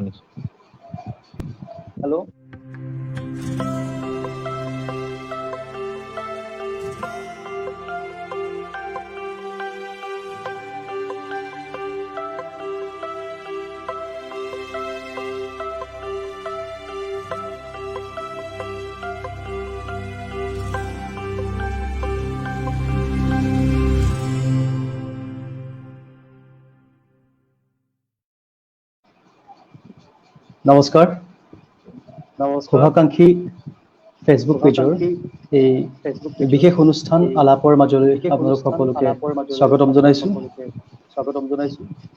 শুনিছো। হেল্ল'। নমস্কাৰ শুভাকাংক্ষী ফেচবুক পেজৰ এই বিশেষ অনুষ্ঠান আলাপৰ মাজলৈ আপোনালোক সকলোকে স্বাগতম জনাইছো।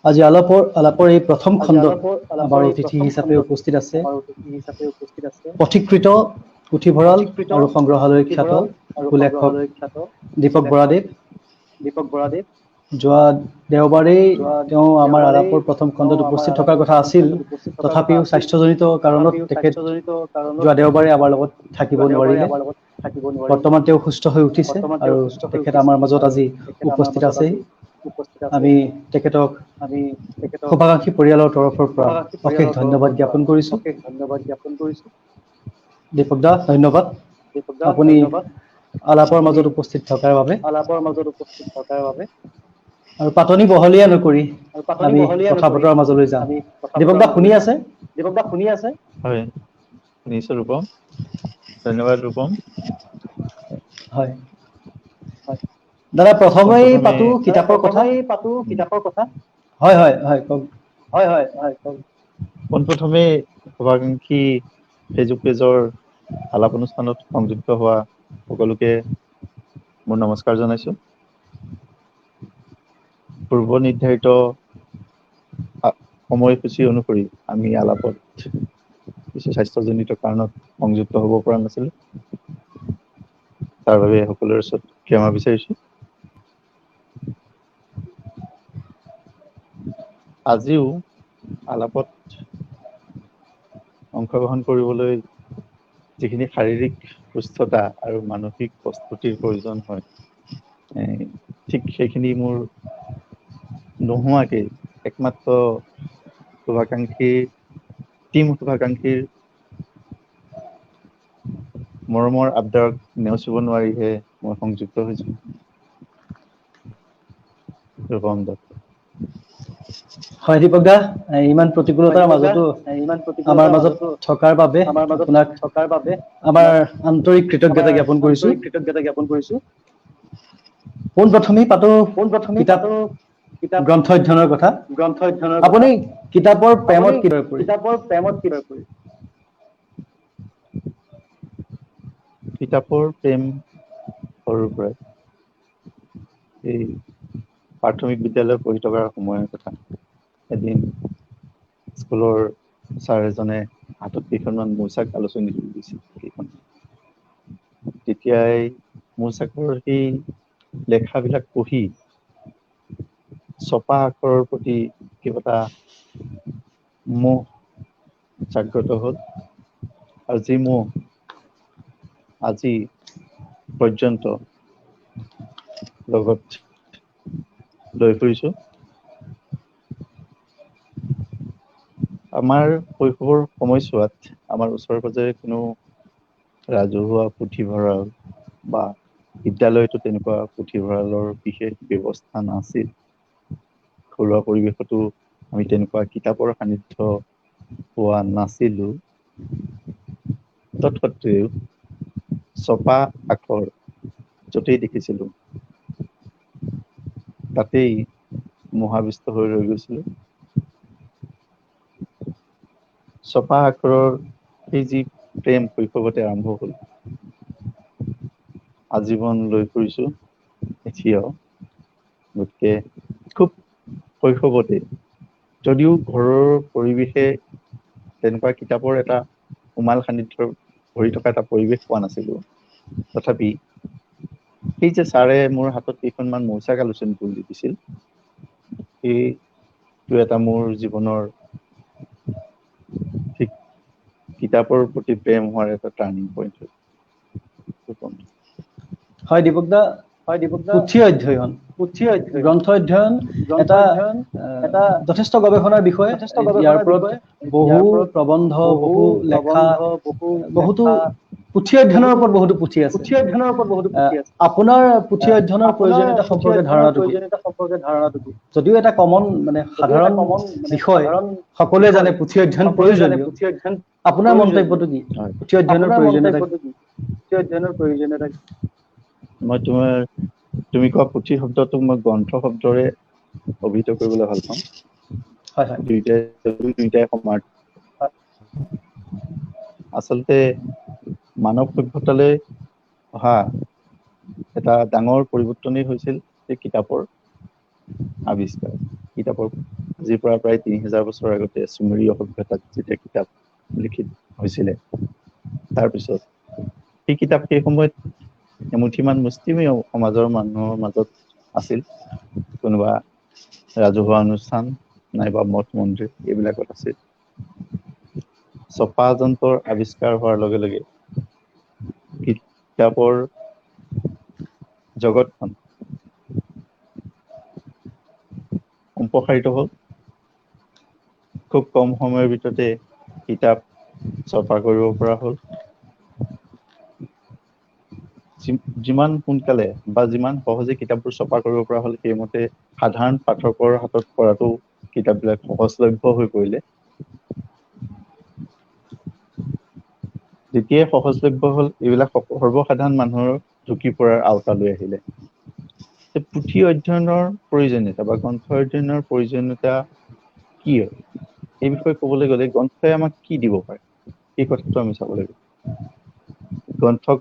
আজি আলাপৰ এই প্ৰথম খণ্ডত আমাৰ অতিথি হিচাপে উপস্থিত আছে পথিকৃত পুথিভঁৰাল আৰু সংগ্ৰহালয় খ্যাত লেখক দীপক বৰাদেৱ। যোৱা দেওবাৰেই তেওঁ আমাৰ আলাপৰ প্ৰথম খণ্ডত উপস্থিত থকাৰ কথা আছিল, তথাপিও স্বাস্থ্যজনিত কাৰণত তেখেত যোৱা দেওবাৰে আমাৰ লগত থাকিব নোৱাৰিলে। বৰ্তমান তেওঁ সুস্থ হৈ উঠিছে আৰু তেখেত আমাৰ মাজত আজি উপস্থিত আছেই। আমি তেখেতক শুভাকাংক্ষী পৰিয়ালৰ তৰফৰ পৰা অশেষ ধন্যবাদ জ্ঞাপন কৰিছোঁ। দীপক দা ধন্যবাদ আপুনি আলাপৰ মাজত উপস্থিত থকাৰ বাবে। আৰু পাতনি বহলীয়া নকৰি আমি কথা বতৰাৰ মাজলৈ যাম। দীপক দা শুনি আছে? হয়, শুনিছো ৰূপম। ধন্যবাদ ৰূপম। হয় দাদা, প্ৰথমেই পোনপ্ৰথমে পাতো কিতাপৰ কথা। হয় হয় হয় কওক। পোনপ্ৰথমে শুভাকাংক্ষী ফেচবুক পেজৰ আলাপ অনুষ্ঠানত সংযুক্ত হোৱা সকলোকে মোৰ নমস্কাৰ জনাইছো। পূৰ্ব নিৰ্ধাৰিত সময়সূচী অনুসৰি আমি আলাপত কিছু স্বাস্থ্যজনিত কাৰণত সংযুক্ত হ'ব পৰা নাছিলো। তাৰ বাবে সকলোৰে ওচৰত ক্ষমা বিচাৰিছো। আজিও আলাপত অংশগ্ৰহণ কৰিবলৈ যিখিনি শাৰীৰিক সুস্থতা আৰু মানসিক প্ৰস্তুতিৰ প্ৰয়োজন হয়, ঠিক সেইখিনি মোৰ নোহোৱাকে একমাত্ৰ শুভাকাংক্ষীৰ মৰমৰ আবদাৰক নেওচিব নোৱাৰিহে মই সংযুক্ত হৈছো। ৰূপম দত্ত। হয় দীপক দা, ইমান প্ৰতিকূলতাৰ মাজতো আমাৰ মাজত থকাৰ বাবে আপোনাক আমাৰ আন্তৰিক কৃতজ্ঞতা জ্ঞাপন কৰিছো। পোনপ্ৰথমেই পাতো কিতাপ গ্ৰন্থ অধ্যয়নৰ কথা। আপুনি কিতাপৰ প্ৰেমত কিদৰে পৰিল? কিতাপৰ প্ৰেম সৰুৰ পৰাই। এই প্ৰাথমিক বিদ্যালয়ত পঢ়ি থকাৰ সময়ৰ কথা। এদিন স্কুলৰ ছাৰ এজনে হাতত কেইখনমান মৌচাক আলোচনী দিছিল। তেতিয়াই মৌচাকৰ সেই লেখাবিলাক পঢ়ি ছপা আখৰৰ প্ৰতি কিবা এটা মোহ জাগ্ৰত হ'ল। আৰু যি মোহ আজি পৰ্যন্ত লগত লৈ ফুৰিছো। আমাৰ শৈশৱৰ সময়ছোৱাত আমাৰ ওচৰে পাজৰে কোনো ৰাজহুৱা পুথিভঁৰাল বা বিদ্যালয়তো তেনেকুৱা পুথিভঁৰালৰ বিশেষ ব্যৱস্থা নাছিল। ঘৰুৱা পৰিৱেশতো আমি তেনেকুৱা কিতাপৰ সান্নিধ্য পোৱা নাছিলো। তৎসত্বেও ছপা আখৰ য'তেই দেখিছিলো তাতেই মোহাবিষ্ট হৈ ৰৈ গৈছিলো। ছপা আখৰৰ সেই যি প্ৰেম শৈশৱতে আৰম্ভ হ'ল, আজীৱন লৈ ফুৰিছো এতিয়াও। গতিকে খুব শৈশৱতে, যদিও ঘৰৰ পৰিৱেশে তেনেকুৱা কিতাপৰ এটা উমাল সান্নিধ্য ভৰি থকা এটা পৰিৱেশ পোৱা নাছিলো, তথাপি সেই যে ছাৰে মোৰ হাতত কেইখনমান মৌচাক আলোচনী তুলি দিছিল, সেইটো এটা মোৰ জীৱনৰ ঠিক কিতাপৰ প্ৰতি প্ৰেম হোৱাৰ এটা টাৰ্ণিং পইণ্ট। হয় দীপক দা, পুথি অধ্যয়ন গ্ৰন্থ অধ্যয়ন এটা যথেষ্ট গৱেষণাৰ বিষয়। ইয়াৰ ওপৰত বহু প্ৰবন্ধ, বহু লেখা, বহুতো পুথি অধ্যয়নৰ ওপৰত বহুতো পুথি আছে। আপোনাৰ পুথি অধ্যয়নৰ প্ৰয়োজনীয়তা সম্পৰ্কে ধাৰণাটো কি? যদিও এটা কমন মানে সাধাৰণ বিষয়, সকলোৱে জানে পুথি অধ্যয়ন প্ৰয়োজনীয়, আপোনাৰ মন্তব্যটো কি? পুথি অধ্যয়নৰ প্ৰয়োজনীয়তা মই তুমি কোৱা পুথি শব্দটোক মই গ্ৰন্থ শব্দৰে অভিহিত কৰিবলৈ ভাল পাওঁ। হয় হয় দুইটাই সমান। আচলতে মানৱ সভ্যতালৈ অহা এটা ডাঙৰ পৰিৱৰ্তনেই হৈছিল এই কিতাপৰ আৱিষ্কাৰ। কিতাপৰ আজিৰ পৰা প্ৰায় ৩,০০০ বছৰ আগতে চুমেৰীয় সভ্যতাত যেতিয়া কিতাপ লিখিত হৈছিলে, তাৰপিছত সেই কিতাপ সেই সময়ত এমুঠিমান মুষ্টিমেয় সমাজৰ মানুহৰ মাজত আছিল। কোনোবা ৰাজহুৱা অনুষ্ঠান নাইবা মঠ মন্দিৰ এইবিলাকত আছিল। ছপা যন্ত্ৰৰ আৱিষ্কাৰ হোৱাৰ লগে লগে কিতাপৰ জগতখন সম্প্ৰসাৰিত হ'ল। খুব কম সময়ৰ ভিতৰতে কিতাপ ছপা কৰিব পৰা হ'ল। যিমান সোনকালে বা যিমান সহজে কিতাপবোৰ ছপা কৰিব পৰা হ'ল, সেইমতে সাধাৰণ পাঠকৰ হাতত পৰাটো কিতাপবিলাক সহজলভ্য হৈ পৰিলে। যেতিয়াই সহজলভ্য হ'ল, এইবিলাক সৰ্বসাধাৰণ মানুহৰ ঢুকি পৰাৰ আওতালৈ আহিলে। পুথি অধ্যয়নৰ প্ৰয়োজনীয়তা বা গ্ৰন্থ অধ্যয়নৰ প্ৰয়োজনীয়তা কি হয়, এই বিষয়ে ক'বলৈ গ'লে গ্ৰন্থই আমাক কি দিব পাৰে এই কথাটো আমি চাব লাগিব। গ্ৰন্থক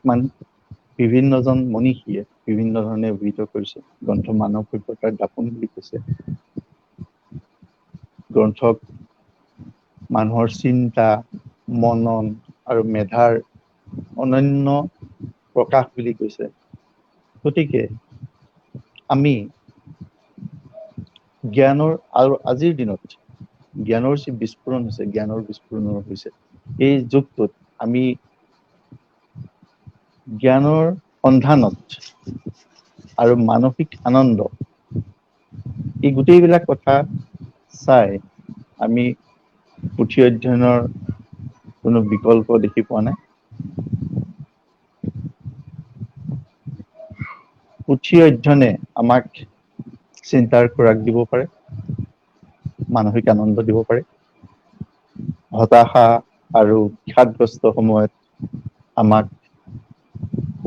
বিভিন্নজন মনীষীয়ে বিভিন্ন ধৰণে অভিহিত কৰিছে। গ্ৰন্থ মানৱ সভ্যতাৰ দাপোন বুলি কৈছে। গ্ৰন্থক মানুহৰ চিন্তা, মনন আৰু মেধাৰ অনন্য প্ৰকাশ বুলি কৈছে। গতিকে আমি জ্ঞানৰ, আৰু আজিৰ দিনত জ্ঞানৰ যি বিস্ফোৰণ হৈছে, জ্ঞানৰ বিস্ফোৰণ হৈছে, এই যুগটোত আমি জ্ঞানৰ সন্ধানত আৰু মানসিক আনন্দ, এই গোটেইবিলাক কথা চাই আমি পুথি অধ্যয়নৰ কোনো বিকল্প দেখি পোৱা নাই। পুথি অধ্যয়নে আমাক চিন্তাৰ খোৰাক দিব পাৰে, মানসিক আনন্দ দিব পাৰে। হতাশা আৰু বিষাদগ্ৰস্ত সময়ত আমাক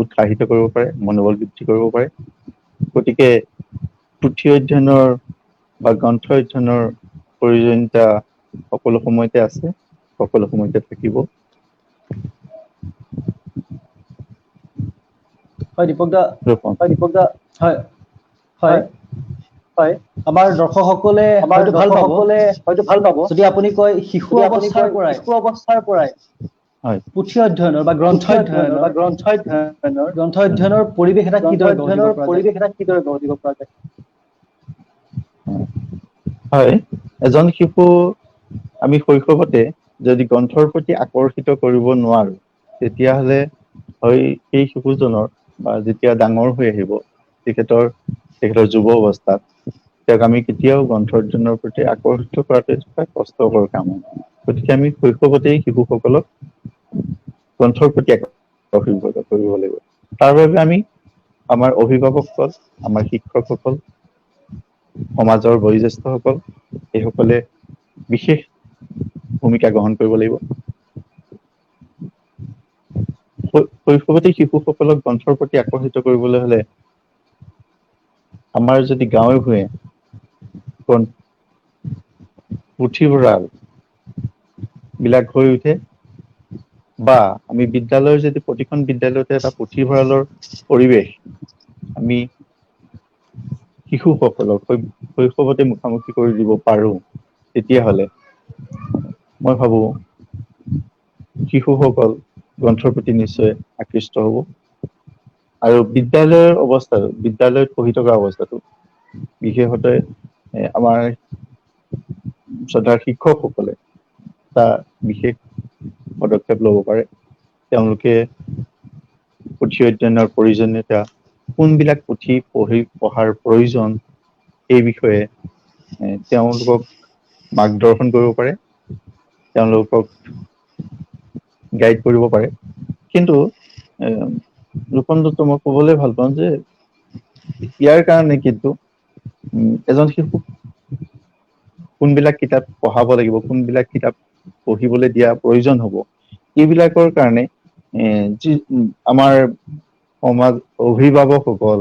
উৎসাহিত কৰিব পাৰে, মনোবল বৃদ্ধি কৰিব পাৰে। গতিকে পুথি অধ্যয়নৰ বা গ্ৰন্থ অধ্যয়নৰ প্ৰয়োজনীয়তা সকলো সময়তে আছে, সকলো সময়তে থাকিব। হয় দীপক দা, ৰূপম। হয় হয়, আমাৰ দৰ্শকসকলে হয়তো ভাল পাব যদি আপুনি কয় শিশু অৱস্থাৰ পৰাই হয়, পুথি অধ্যয়নৰ বা গ্ৰন্থ অধ্যয়নৰ পৰিৱেশ এটা কিদৰে গঢ় দিব পৰা যায়? হয়, এজন শিশু আমি শৈশৱতে যদি গ্ৰন্থৰ প্ৰতি আকৰ্ষিত কৰিব নোৱাৰো, তেতিয়াহ'লে হয় সেই শিশুজনৰ বা যেতিয়া ডাঙৰ হৈ আহিব তেখেতৰ যুৱ অৱস্থাত তেওঁক আমি কেতিয়াও গ্ৰন্থ অধ্যয়নৰ প্ৰতি আকৰ্ষিত কৰাটো এটা কষ্টকৰ কাম। গতিকে আমি শৈশৱতেই শিশুসকলক গ্ৰন্থৰ প্ৰতি আকৰ্ষিত কৰিব লাগিব। তাৰ বাবে আমি আমাৰ অভিভাৱকসকল, আমাৰ শিক্ষকসকল, সমাজৰ বয়োজ্যেষ্ঠসকল, এইসকলে বিশেষ ভূমিকা গ্ৰহণ কৰিব লাগিব। শৈশৱতে শিশুসকলক গ্ৰন্থৰ প্ৰতি আকৰ্ষিত কৰিবলৈ হ'লে আমাৰ যদি গাঁৱে ভূঞে পুথিভঁৰাল বিলাক হৈ উঠে, বা আমি বিদ্যালয়ৰ যদি প্ৰতিখন বিদ্যালয়তে এটা পুথিভঁৰালৰ পৰিৱেশ আমি শিশুসকলক শৈশৱতে মুখামুখি কৰি দিব পাৰো, তেতিয়াহ'লে মই ভাবো শিশুসকল গ্ৰন্থৰ প্ৰতি নিশ্চয় আকৃষ্ট হ'ব। আৰু বিদ্যালয়ত পঢ়ি থকা অৱস্থাটো বিশেষতে আমাৰ শ্ৰদ্ধাৰ শিক্ষকসকলে এটা বিশেষ পদক্ষেপ ল'ব পাৰে। তেওঁলোকে পুথি অধ্যয়নৰ প্ৰয়োজনীয়তা কোনবিলাক পুথি পঢ়াৰ প্ৰয়োজন এই বিষয়ে তেওঁলোকক মাৰ্গদৰ্শন কৰিব পাৰে, তেওঁলোকক গাইড কৰিব পাৰে। কিন্তু ৰূপম দত্ত মই ক'বলৈ ভাল পাওঁ যে ইয়াৰ কাৰণে কিন্তু এজন শিশুক কোনবিলাক কিতাপ পঢ়াব লাগিব, কোনবিলাক কিতাপ পঢ়িবলৈ দিয়া প্ৰয়োজন হ'ব, এইবিলাকৰ কাৰণে যি আমাৰ সমাজ অভিভাৱকসকল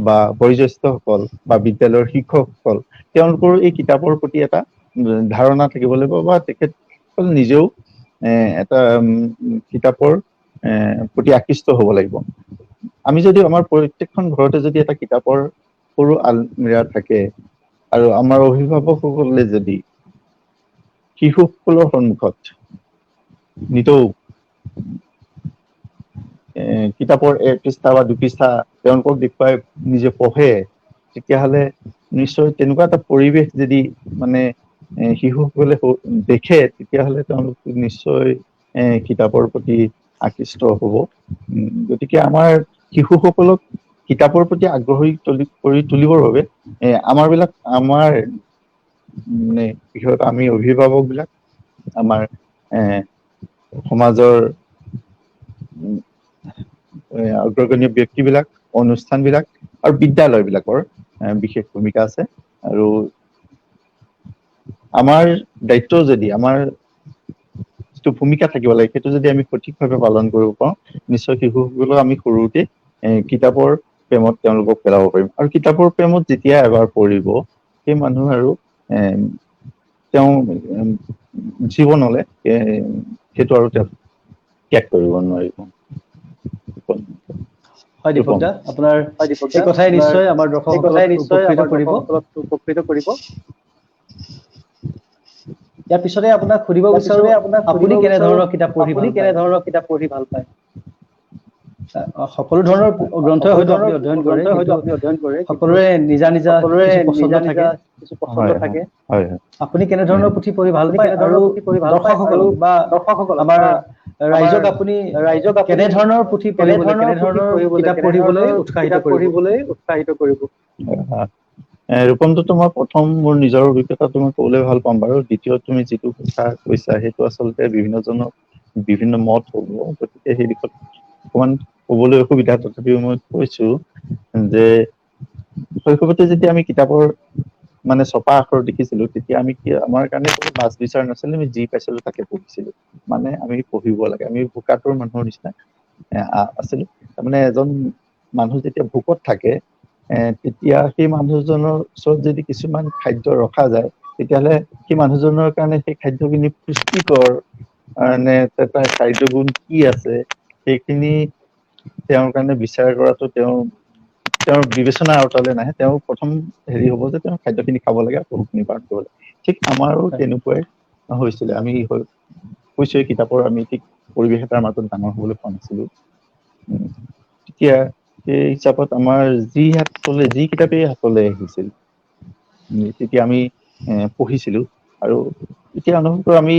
বা বয়োজ্যেষ্ঠসকল বা বিদ্যালয়ৰ শিক্ষকসকল তেওঁলোকৰ এই কিতাপৰ প্ৰতি এটা ধাৰণা থাকিব লাগিব, বা তেখেতসকল নিজেও এটা কিতাপৰ প্ৰতি আকৃষ্ট হ'ব লাগিব। আমি যদি আমাৰ প্ৰত্যেকখন ঘৰতে যদি এটা কিতাপৰ সৰু আলমিৰা থাকে, আৰু আমাৰ অভিভাৱকসকলে যদি শিশুসকলৰ সন্মুখত নিতৌ কিতাপৰ 1 পৃষ্ঠা বা 2 পৃষ্ঠা তেওঁলোকক দেখুৱাই নিজে পঢ়ে, তেতিয়াহ'লে নিশ্চয় তেনেকুৱা এটা পৰিৱেশ যদি মানে শিশুসকলে দেখে, তেতিয়াহ'লে তেওঁলোক নিশ্চয় কিতাপৰ প্ৰতি আকৃষ্ট হ'ব। গতিকে আমাৰ শিশুসকলক কিতাপৰ প্ৰতি আগ্ৰহী কৰি তুলিবৰ বাবে আমাৰ মানে বিশেষত আমি অভিভাৱক বিলাক, আমাৰ সমাজৰ অগ্ৰগণ্য ব্যক্তিবিলাক, অনুষ্ঠানবিলাক আৰু বিদ্যালয় বিলাকৰ বিশেষ ভূমিকা আছে। আৰু আমাৰ দায়িত্ব যদি আমাৰ যিটো ভূমিকা থাকিব লাগে সেইটো যদি আমি সঠিকভাৱে পালন কৰিব পাৰোঁ, নিশ্চয় শিশুসকলক আমি সৰুতে কিতাপৰ প্ৰেমত তেওঁলোকক পেলাব পাৰিম। আৰু কিতাপৰ প্ৰেমত যেতিয়া এবাৰ পৰিব, সেই মানুহ আৰু তেওঁ জীৱনলে সেইটো আৰু তেওঁ ত্যাগ কৰিব নোৱাৰিব। হয় দীপক দা, আপোনাৰ এই কথাই নিশ্চয় আমাৰ দৰ্শকসকলক উপকৃত কৰিব। ইয়াৰ পিছতে আপোনাক সুধিব বিচাৰো, আপুনি কেনেধৰণৰ কিতাপ পঢ়ি ভাল পায়? সকলো ধৰণৰ গ্ৰন্থই হয়তো আপুনি অধ্যয়ন কৰে, কিন্তু সকলোৰে নিজা নিজা কিছু পছন্দ থাকে। আপুনি কেনেধৰণৰ পুথি পঢ়ি ভাল পায়, আৰু দৰ্শকসকলক বা আমাৰ ৰাইজক আপুনি কেনেধৰণৰ পুথি পঢ়িবলৈ, কেনেধৰণৰ কিতাপ পঢ়িবলৈ উৎসাহিত কৰিব? ৰূপম দত্ত, মই প্ৰথম মোৰ নিজৰ অভিজ্ঞতাটো মই ক'বলৈ ভাল পাম বাৰু। দ্বিতীয় তুমি যিটো কথা কৈছা সেইটো আচলতে বিভিন্নজনক বিভিন্ন মত হ'ব, গতিকে সেই দিশত অকমান ক'বলৈ অসুবিধা। তথাপিও মই কৈছো যে শৈশৱতে যেতিয়া আমি কিতাপৰ মানে ছপা আখৰ দেখিছিলো, তেতিয়া আমি আমাৰ কাৰণে কোনো বাছ বিচাৰ নাছিলে, আমি যি পাইছিলো তাকে পঢ়িছিলো। মানে আমি পঢ়িব লাগে, আমি বোকাটোৰ মানুহৰ নিচিনা আছিলো। তাৰমানে এজন মানুহ যেতিয়া ভোকত থাকে, তেতিয়া সেই মানুহজনৰ ওচৰত যদি কিছুমান খাদ্য ৰখা যায়, তেতিয়াহ'লে সেই মানুহজনৰ কাৰণে সেই খাদ্যখিনি পুষ্টিকৰ নে তাৰ খাদ্য গুণ কি আছে, সেইখিনি তেওঁৰ কাৰণে বিচাৰ কৰাটো তেওঁৰ বিবেচনাৰ আওতালে নাহে। তেওঁ প্ৰথম হেৰি হ'ব যে তেওঁ খাদ্যখিনি খাব লাগে, বহুখিনি পাৰ কৰিব লাগে। ঠিক আমাৰো তেনেকুৱাই হৈছিলে। আমি কৈছোৱে কিতাপৰ আমি ঠিক পৰিৱেশ এটাৰ মাজত ডাঙৰ হ'বলৈ পোৱা নাছিলো। তেতিয়া সেই হিচাপত আমাৰ যি কিতাপেই হাতলৈ আহিছিল, তেতিয়া আমি পঢ়িছিলো। আৰু এতিয়া অনুভৱ কৰো আমি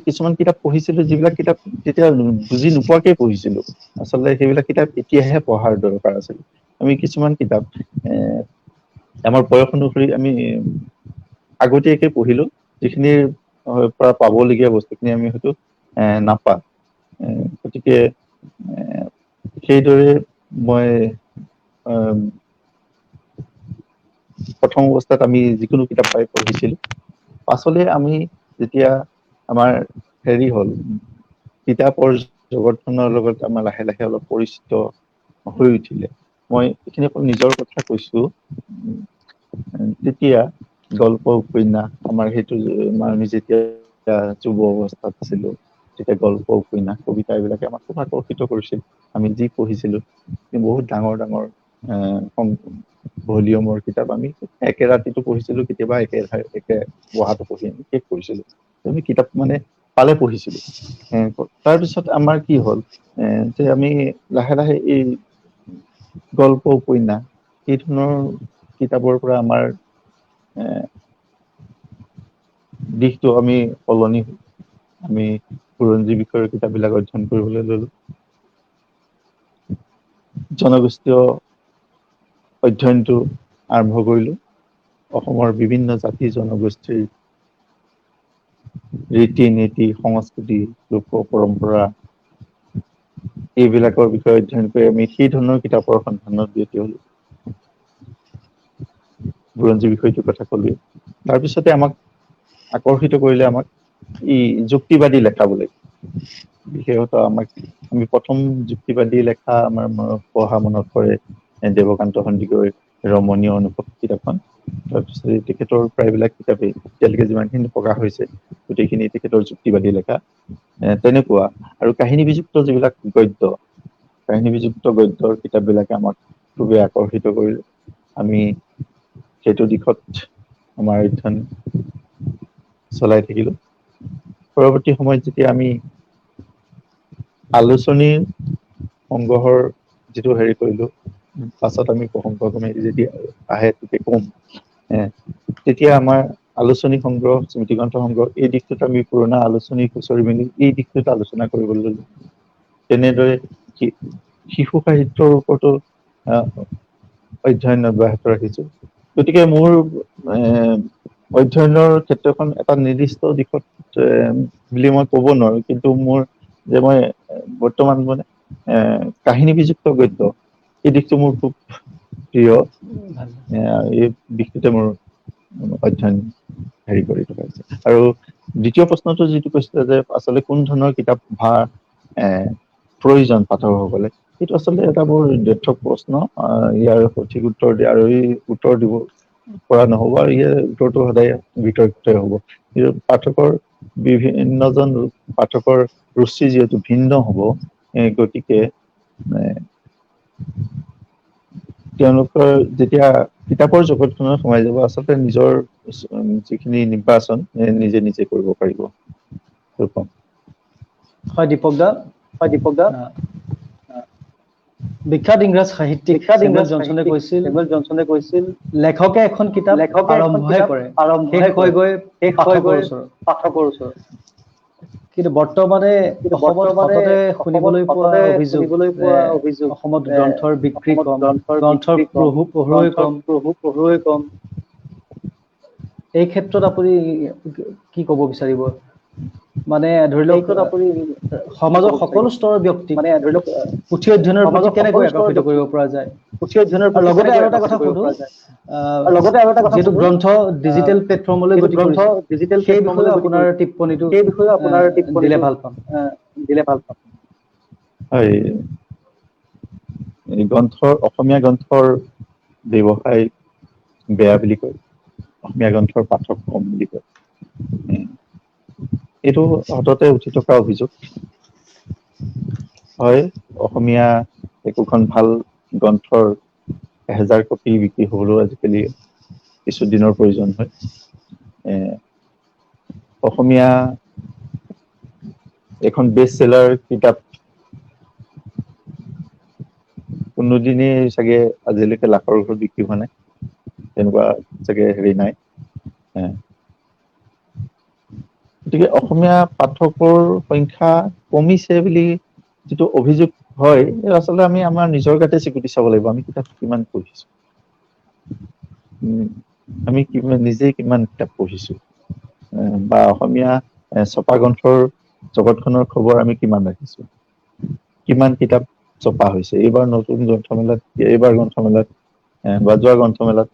কিছুমান কিতাপ পঢ়িছিলো, যিবিলাক কিতাপ তেতিয়া বুজি নোপোৱাকে পঢ়িছিলো। আচলতে সেইবিলাক কিতাপ এতিয়াহে পঢ়াৰ দৰকাৰ আছিল। আমি কিছুমান কিতাপ আমাৰ বয়স অনুসৰি আমি আগতীয়াকে পঢ়িলো, যিখিনিৰ পৰা পাবলগীয়া বস্তুখিনি আমি হয়তো নাপাওঁ। গতিকে সেইদৰে মই প্ৰথম অৱস্থাত আমি যিকোনো কিতাপ পাই পঢ়িছিলো। পাছলে আমি যেতিয়া আমাৰ হেৰি হ'ল, কিতাপৰ জগতখনৰ লগত আমাৰ লাহে লাহে অলপ পৰিচিত হৈ উঠিলে, মই এইখিনি অকল নিজৰ কথা কৈছো। তেতিয়া গল্প উপন্যাস আমাৰ সেইটো আমি যেতিয়া যুৱ অৱস্থাত আছিলো, তেতিয়া গল্প উপন্যাস কবিতা এইবিলাকে আমাক খুব আকৰ্ষিত কৰিছিল। আমি যি পঢ়িছিলো বহুত ডাঙৰ ডাঙৰ ভলিউমৰ কিতাপ আমি একে ৰাতিটো পঢ়িছিলো, কেতিয়াবা একে পঢ়াটো পঢ়ি আমি শেষ কৰিছিলো। আমি কিতাপ মানে পালে পঢ়িছিলো। তাৰপিছত আমাৰ কি হ'ল যে আমি লাহে লাহে এই গল্প উপন্যাস এই ধৰণৰ কিতাপৰ পৰা আমাৰ দিশটো আমি সলনি আমি বুৰঞ্জী বিষয়ৰ কিতাপবিলাক অধ্যয়ন কৰিবলৈ ললো। জনগোষ্ঠীয় অধ্যয়নটো আৰম্ভ কৰিলোঁ। অসমৰ বিভিন্ন জাতি জনগোষ্ঠীৰ ৰীতি নীতি সংস্কৃতি লোক পৰম্পৰা এইবিলাকৰ বিষয়ে অধ্যয়ন কৰি আমি সেই ধৰণৰ কিতাপৰ সন্ধানত ব্ৰতী হ'লো। বুৰঞ্জী বিষয়টোৰ কথা ক'লোৱে। তাৰপিছতে আমাক আকৰ্ষিত কৰিলে আমাক যুক্তিবাদী লেখাবলৈ। বিশেষতঃ আমি প্ৰথম যুক্তিবাদী লেখা আমাৰ পঢ়া মনত পৰে দেৱকান্ত সন্দিকৈৰ ৰমণীয় অনুভৱ কিতাপখন। তাৰপিছত তেখেতৰ প্ৰায়বিলাক কিতাপেই এতিয়ালৈকে যিমানখিনি প্ৰকাশ হৈছে গোটেইখিনি তেখেতৰ যুক্তিবাদী লেখা। তেনেকুৱা আৰু কাহিনী বিযুক্ত যিবিলাক গদ্য, কাহিনী বিযুক্ত গদ্যৰ কিতাপবিলাকে আমাক খুবেই আকৰ্ষিত কৰিলে। আমি সেইটো দিশত আমাৰ অধ্যয়ন চলাই থাকিলোঁ। পৰৱৰ্তী সময়ত যেতিয়া আমি আলোচনীৰ সংগ্ৰহৰ যিটো হেৰি কৰিলোঁ, পাছত আমি প্ৰসংগক্ৰমে যেতিয়া আহে তেতিয়া কম। তেতিয়া আমাৰ আলোচনী সংগ্ৰহ, স্মৃতিগ্ৰন্থ সংগ্ৰহ এই দিশটোত আমি পুৰণা আলোচনী খুচৰি মেলি এই দিশটোত আলোচনা কৰিবলৈ ল'লোঁ। তেনেদৰে শিশু সাহিত্যৰ ওপৰতো অধ্যয়ন অব্যাহত ৰাখিছোঁ। গতিকে মোৰ অধ্যয়নৰ ক্ষেত্ৰখন এটা নিৰ্দিষ্ট দিশত বুলি মই ক'ব নোৱাৰো, কিন্তু মোৰ যে মই বৰ্তমান মানে কাহিনী বিযুক্ত গদ্য এই দিশটো মোৰ খুব প্ৰিয়। এই দিশটোতে মোৰ অধ্যয়ন হেৰি কৰি থকা হৈছে। আৰু দ্বিতীয় প্ৰশ্নটো যিটো কৈছিলে যে আচলতে কোন ধৰণৰ কিতাপ প্ৰয়োজন পাঠকসকলে, সেইটো আচলতে এটা বৰ দ্ব্যৰ্থক প্ৰশ্ন। ইয়াৰ সঠিক উত্তৰ দিয়া আৰু এই উত্তৰ দিব পৰা নহ'ব, আৰু ইয়াৰ উত্তৰটো সদায় বিতৰ্কিত হ'ব। কিন্তু পাঠকৰ বিভিন্নজন পাঠকৰ ৰুচি যিহেতু ভিন্ন হ'ব, গতিকে তেওঁলোকৰ যেতিয়া কিতাপৰ জগতখনত সোমাই যাব, আচলতে নিজৰ যিখিনি নিৰ্বাচন নিজে নিজে কৰিব পাৰিব। ৰূপম। হয় দীপক দা। হয় দীপক দা। বিখ্যাত ইংৰাজ সাহিত্যিক চেমুৱেল জনচনে কৈছিল, লেখকে এখন কিতাপ আৰম্ভহে কৰে, শেষ হৈ গৈ পাঠকৰ ওচৰত। কিন্তু বৰ্তমানে অসমত সততে শুনিবলৈ পোৱা অভিযোগ যে অসমত গ্ৰন্থৰ বিক্ৰী কম, গ্ৰন্থৰ পঢ়ুৱৈ কম। এই ক্ষেত্ৰত আপুনি কি ক'ব বিচাৰিব? মানে ধৰি লওক সমাজৰ সকলো স্তৰৰ ব্যক্তিক পুথি অধ্যয়নৰ প্ৰতি কেনেকৈ আকৰ্ষিত কৰিব পৰা যায়? আৰু লগতে আৰু এটা কথা সুধো, যিহেতু গ্ৰন্থ ডিজিটেল প্লেটফৰ্মলৈ গতি কৰিছে, সেই বিষয়েও আপোনাৰ টিপ্পনীটো দিলে ভাল পাম। হয়, অসমীয়া গ্ৰন্থৰ ব্যৱসায় বেয়া বুলি কয়, অসমীয়া গ্ৰন্থৰ পাঠক কম বুলি কয়। এইটো সততে উঠি থকা অভিযোগ। হয়, অসমীয়া একোখন ভাল গ্ৰন্থৰ 1000 কপি বিক্ৰী হ'বলৈও আজিকালি কিছুদিনৰ প্ৰয়োজন হয়। অসমীয়া এখন বেষ্ট চেলাৰ কিতাপ কোনোদিনেই চাগে আজিলৈকে লাখৰ ঘৰত বিক্ৰী হোৱা নাই, তেনেকুৱা চাগে হেৰি নাই। গতিকে অসমীয়া পাঠকৰ সংখ্যা কমিছে বুলি যিটো অভিযোগ হয়, আচলতে আমি আমাৰ নিজৰ গাতে চিকুটি চাব লাগিব। আমি কিতাপ কিমান পঢ়িছো, আমি নিজে কিমান কিতাপ পঢ়িছো, বা অসমীয়া ছপা গ্ৰন্থৰ জগতখনৰ খবৰ আমি কিমান ৰাখিছো, কিমান কিতাপ ছপা হৈছে। এইবাৰ নতুন গ্ৰন্থমেলাত, বা যোৱা গ্ৰন্থমেলাত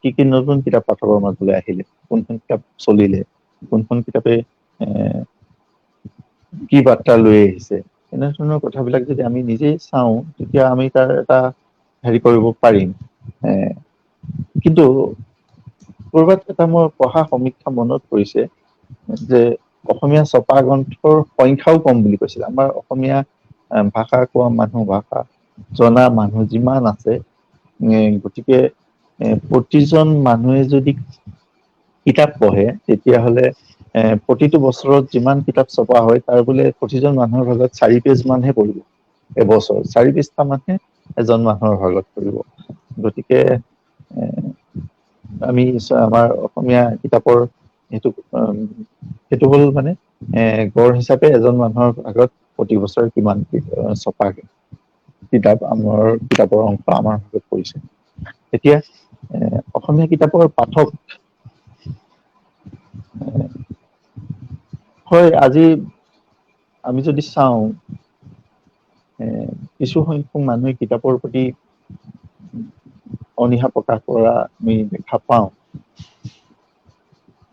কি কি নতুন কিতাপ পাঠকৰ মাজলৈ আহিলে, কোনখন কিতাপ চলিলে, কোনখন কিতাপে কি বাৰ্তা লৈ আহিছে, এনেধৰণৰ কথাবিলাক যদি আমি নিজেই চাওঁ, তেতিয়া আমি তাৰ এটা হেৰি কৰিব পাৰিম। কিন্তু ক'ৰবাত এটা মোৰ পঢ়া সমীক্ষা মনত পৰিছে যে অসমীয়া ছপা গ্ৰন্থৰ সংখ্যাও কম বুলি কৈছিল। আমাৰ অসমীয়া ভাষা কোৱা মানুহ, ভাষা জনা মানুহ যিমান আছে, গতিকে প্ৰতিজন মানুহে যদি কিতাপ পঢ়ে, তেতিয়াহ'লে প্ৰতিটো বছৰত যিমান কিতাপ ছপা হয়, তাৰ বোলে প্ৰতিজন মানুহৰ ভাগত 4 পেজ মানহে পঢ়িব এবছৰ, 4 পৃষ্ঠা মানহে এজন মানুহৰ ভাগত পঢ়িব। গতিকে আমি আমাৰ অসমীয়া কিতাপৰ সেইটো হ'ল মানে গড় হিচাপে এজন মানুহৰ আগত প্ৰতি বছৰে কিমান ছপা কিতাপ, আমাৰ কিতাপৰ অংশ আমাৰ হাতত পৰিছে। এতিয়া অসমীয়া কিতাপৰ পাঠক হয় আজি আমি যদি চাওঁ কিছু সংখ্যক মানুহে কিতাপৰ প্ৰতি অনীহা প্ৰকাশ কৰা আমি দেখা পাওঁ।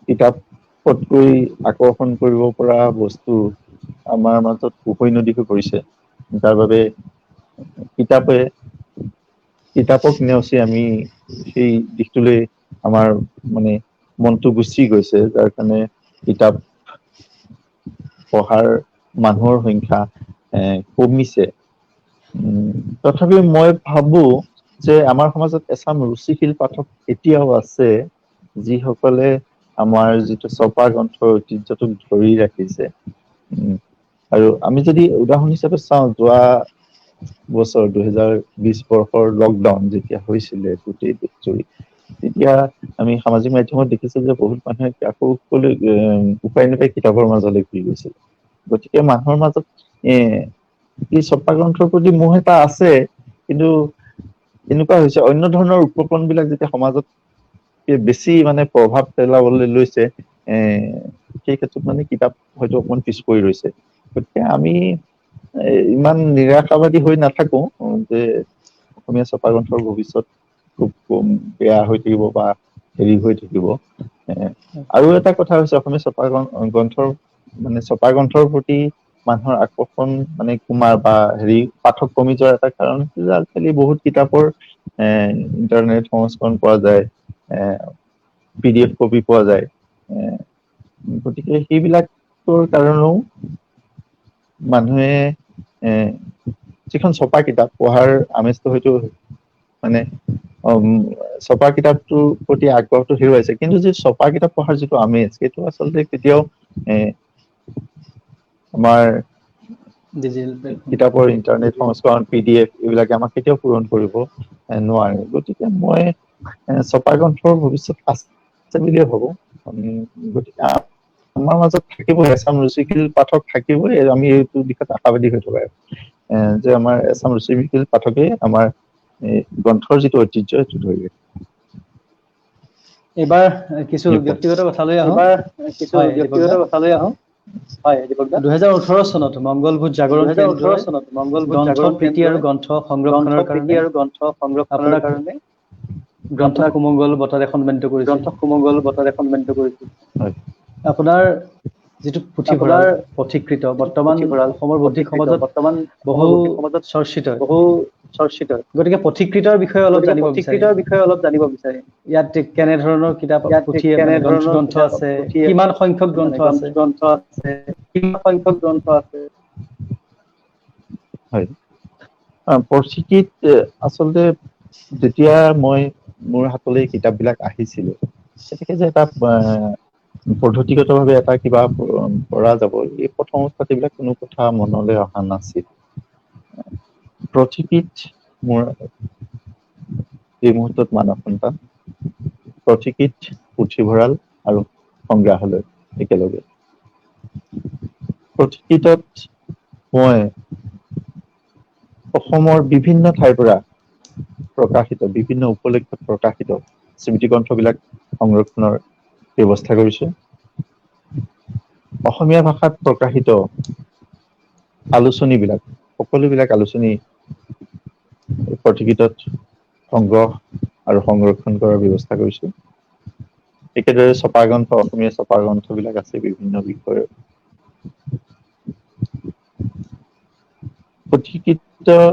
কিতাপতকৈ আকৰ্ষণ কৰিব পৰা বস্তু আমাৰ মাজত উভৈনদী হৈ পৰিছে। তাৰ বাবে কিতাপক নেওচি আমি সেই দিশটোলৈ আমাৰ মানে মনটো গুচি গৈছে, যাৰ কাৰণে কিতাপ পঢ়াৰ মানুহৰ সংখ্যা কমিছে। তথাপিও মই ভাবো যে আমাৰ সমাজত এচাম ৰুচিশীল পাঠক এতিয়াও আছে, যিসকলে আমাৰ যিটো ছপা গ্ৰন্থৰ ঐতিহ্যটোক ধৰি ৰাখিছে। আৰু আমি যদি উদাহৰণ হিচাপে চাওঁ, যোৱা বছৰ 2020 বৰ্ষৰ লকডাউন যেতিয়া হৈছিলে গোটেই দেশজুৰি, তেতিয়া আমি সামাজিক মাধ্যমত দেখিছো যে বহুত মানুহে আকৌ উপায় নাপায় কিতাপৰ মাজলৈ ঘুৰি গৈছিল। গতিকে মানুহৰ মাজত এই ছপা গ্ৰন্থৰ প্ৰতি মোহ এটা আছে, কিন্তু এনেকুৱা হৈছে অন্য ধৰণৰ উপকৰণ বিলাক যেতিয়া সমাজত বেছি মানে প্ৰভাৱ পেলাবলৈ লৈছে, সেই ক্ষেত্ৰত মানে কিতাপ হয়তো অকমান পিছ পৰি ৰৈছে। গতিকে আমি ইমান নিৰাশাবাদী হৈ নাথাকো যে অসমীয়া ছপা গ্ৰন্থৰ ভৱিষ্যত খুব বেয়া হৈ থাকিব বা হেৰি হৈ থাকিব। আৰু এটা কথা হৈছে অসমীয়া ছপা গ্ৰন্থৰ প্ৰতি মানুহৰ আকৰ্ষণ মানে বা পাঠক কমি যোৱাৰ এটা কাৰণ হৈছে যে আজিকালি বহুত কিতাপৰ ইন্টাৰনেট সংস্কৰণ পোৱা যায়, PDF কপি পোৱা যায়। গতিকে সেইবিলাকৰ কাৰণেও মানুহে যিখন ছপা কিতাপ পঢ়াৰ আমেজটো হয়তো মানে ছপা কিতাপটোৰ প্ৰতি আগ্ৰহটো হেৰুৱাইছে, কিন্তু যি ছপা কিতাপ পঢ়াৰ যিটো আমেজ, সেইটো আচলতে কেতিয়াও আমাৰ ডিজিটেল প্লেটফৰ্ম। কিতাপৰ ইন্টাৰনেট সংস্কৰণ PDF এইবিলাকে আমাক কেতিয়াও পূৰণ কৰিব নোৱাৰে। গতিকে মই ছপা গ্ৰন্থৰ ভৱিষ্যত আছে বুলিয়ে ভাবো। গতিকে আমাৰ মাজত থাকিবই এচাম ৰুচিশীল পাঠক থাকিবই, আমি এইটো দিশত আশাবাদী হৈ থকা যে আমাৰ এচাম ৰুচিশীল পাঠকে আমাৰ গ্ৰন্থৰ যিটো ঐতিহ্য সেইটো ধৰি ৰাখিব। এইবাৰ কিছু ব্যক্তিগত কথালৈ আহোঁ। এইবাৰ কিছু হয় দীপক ব্যক্তিগত দা। কথালৈ আহোঁ। হয় দীপক দা। 2018 চনত মংগলভূত জাগৰণ 2018 কেন্দ্ৰই চনত মংগলভূত গ্ৰন্থ জাগৰণ প্ৰীতি আৰু কেন্দ্ৰই গ্ৰন্থ গ্ৰন্থ সংৰক্ষণৰ প্ৰীতি কাৰণে আৰু গ্ৰন্থ সংৰক্ষণৰ আপোনাক কাৰণে গ্ৰন্থ আপোনাক সুমংগল বঁটা সন্মানিত কৰিছিল। গ্ৰন্থ সুমংগল বঁটাৰে সন্মানিত কৰিছিল। আপোনাৰ যিটো পুথিভঁৰাল আপোনাৰ পথিকৃত বৰ্তমান পুথিভঁৰাল অসমৰ বৌদ্ধিক পথিকৃত সমাজত বৰ্তমান বহু অসমৰ বৌদ্ধিক সমাজত চৰ্চিত। বহু চৰ্চিত। গতিকে পথিকৃতৰ বিষয়ে অলপ গতিকে জানিব বিচাৰিম। পথিকৃতৰ বিষয়ে অলপ জানিব বিচাৰিম। ইয়াত কেনেধৰণৰ কিতাপ ইয়াত পুথিয়ে মানে কেনেধৰণৰ গ্ৰন্থ কিতাপ আছে, পুথিয়ে কিমান সংখ্যক মানে গ্ৰন্থ আছে? গ্ৰন্থ আছে, কিমান সংখ্যক গ্ৰন্থ আছে? হয়, পথিকৃত আচলতে যেতিয়া মই মোৰ হাতলৈ কিতাপ বিলাক আহিছিলে, তেনেকে যে এটা পদ্ধতিগতভাৱে এটা কিবা কৰা যাব, এই প্ৰথম অৱস্থাত এইবিলাক কোনো কথা মনলৈ অহা নাছিল। পথিকৃত মোৰ এই মুহূৰ্তত মানৱ সন্তান, পথিকৃত পুথিভঁৰাল আৰু সংগ্ৰহালয় একেলগে। পথিকৃতত মই অসমৰ বিভিন্ন ঠাইৰ পৰা প্ৰকাশিত বিভিন্ন উপলক্ষত প্ৰকাশিত স্মৃতিগ্ৰন্থবিলাক সংৰক্ষণৰ ব্যৱস্থা কৰিছো। অসমীয়া ভাষাত প্ৰকাশিত আলোচনীবিলাক, সকলোবিলাক আলোচনী পথিকৃতত সংগ্ৰহ আৰু সংৰক্ষণ কৰাৰ ব্যৱস্থা কৰিছো। একেদৰে ছপা গ্ৰন্থ, অসমীয়া ছপা গ্ৰন্থবিলাক আছে বিভিন্ন বিষয়ৰ। পথিকৃতৰ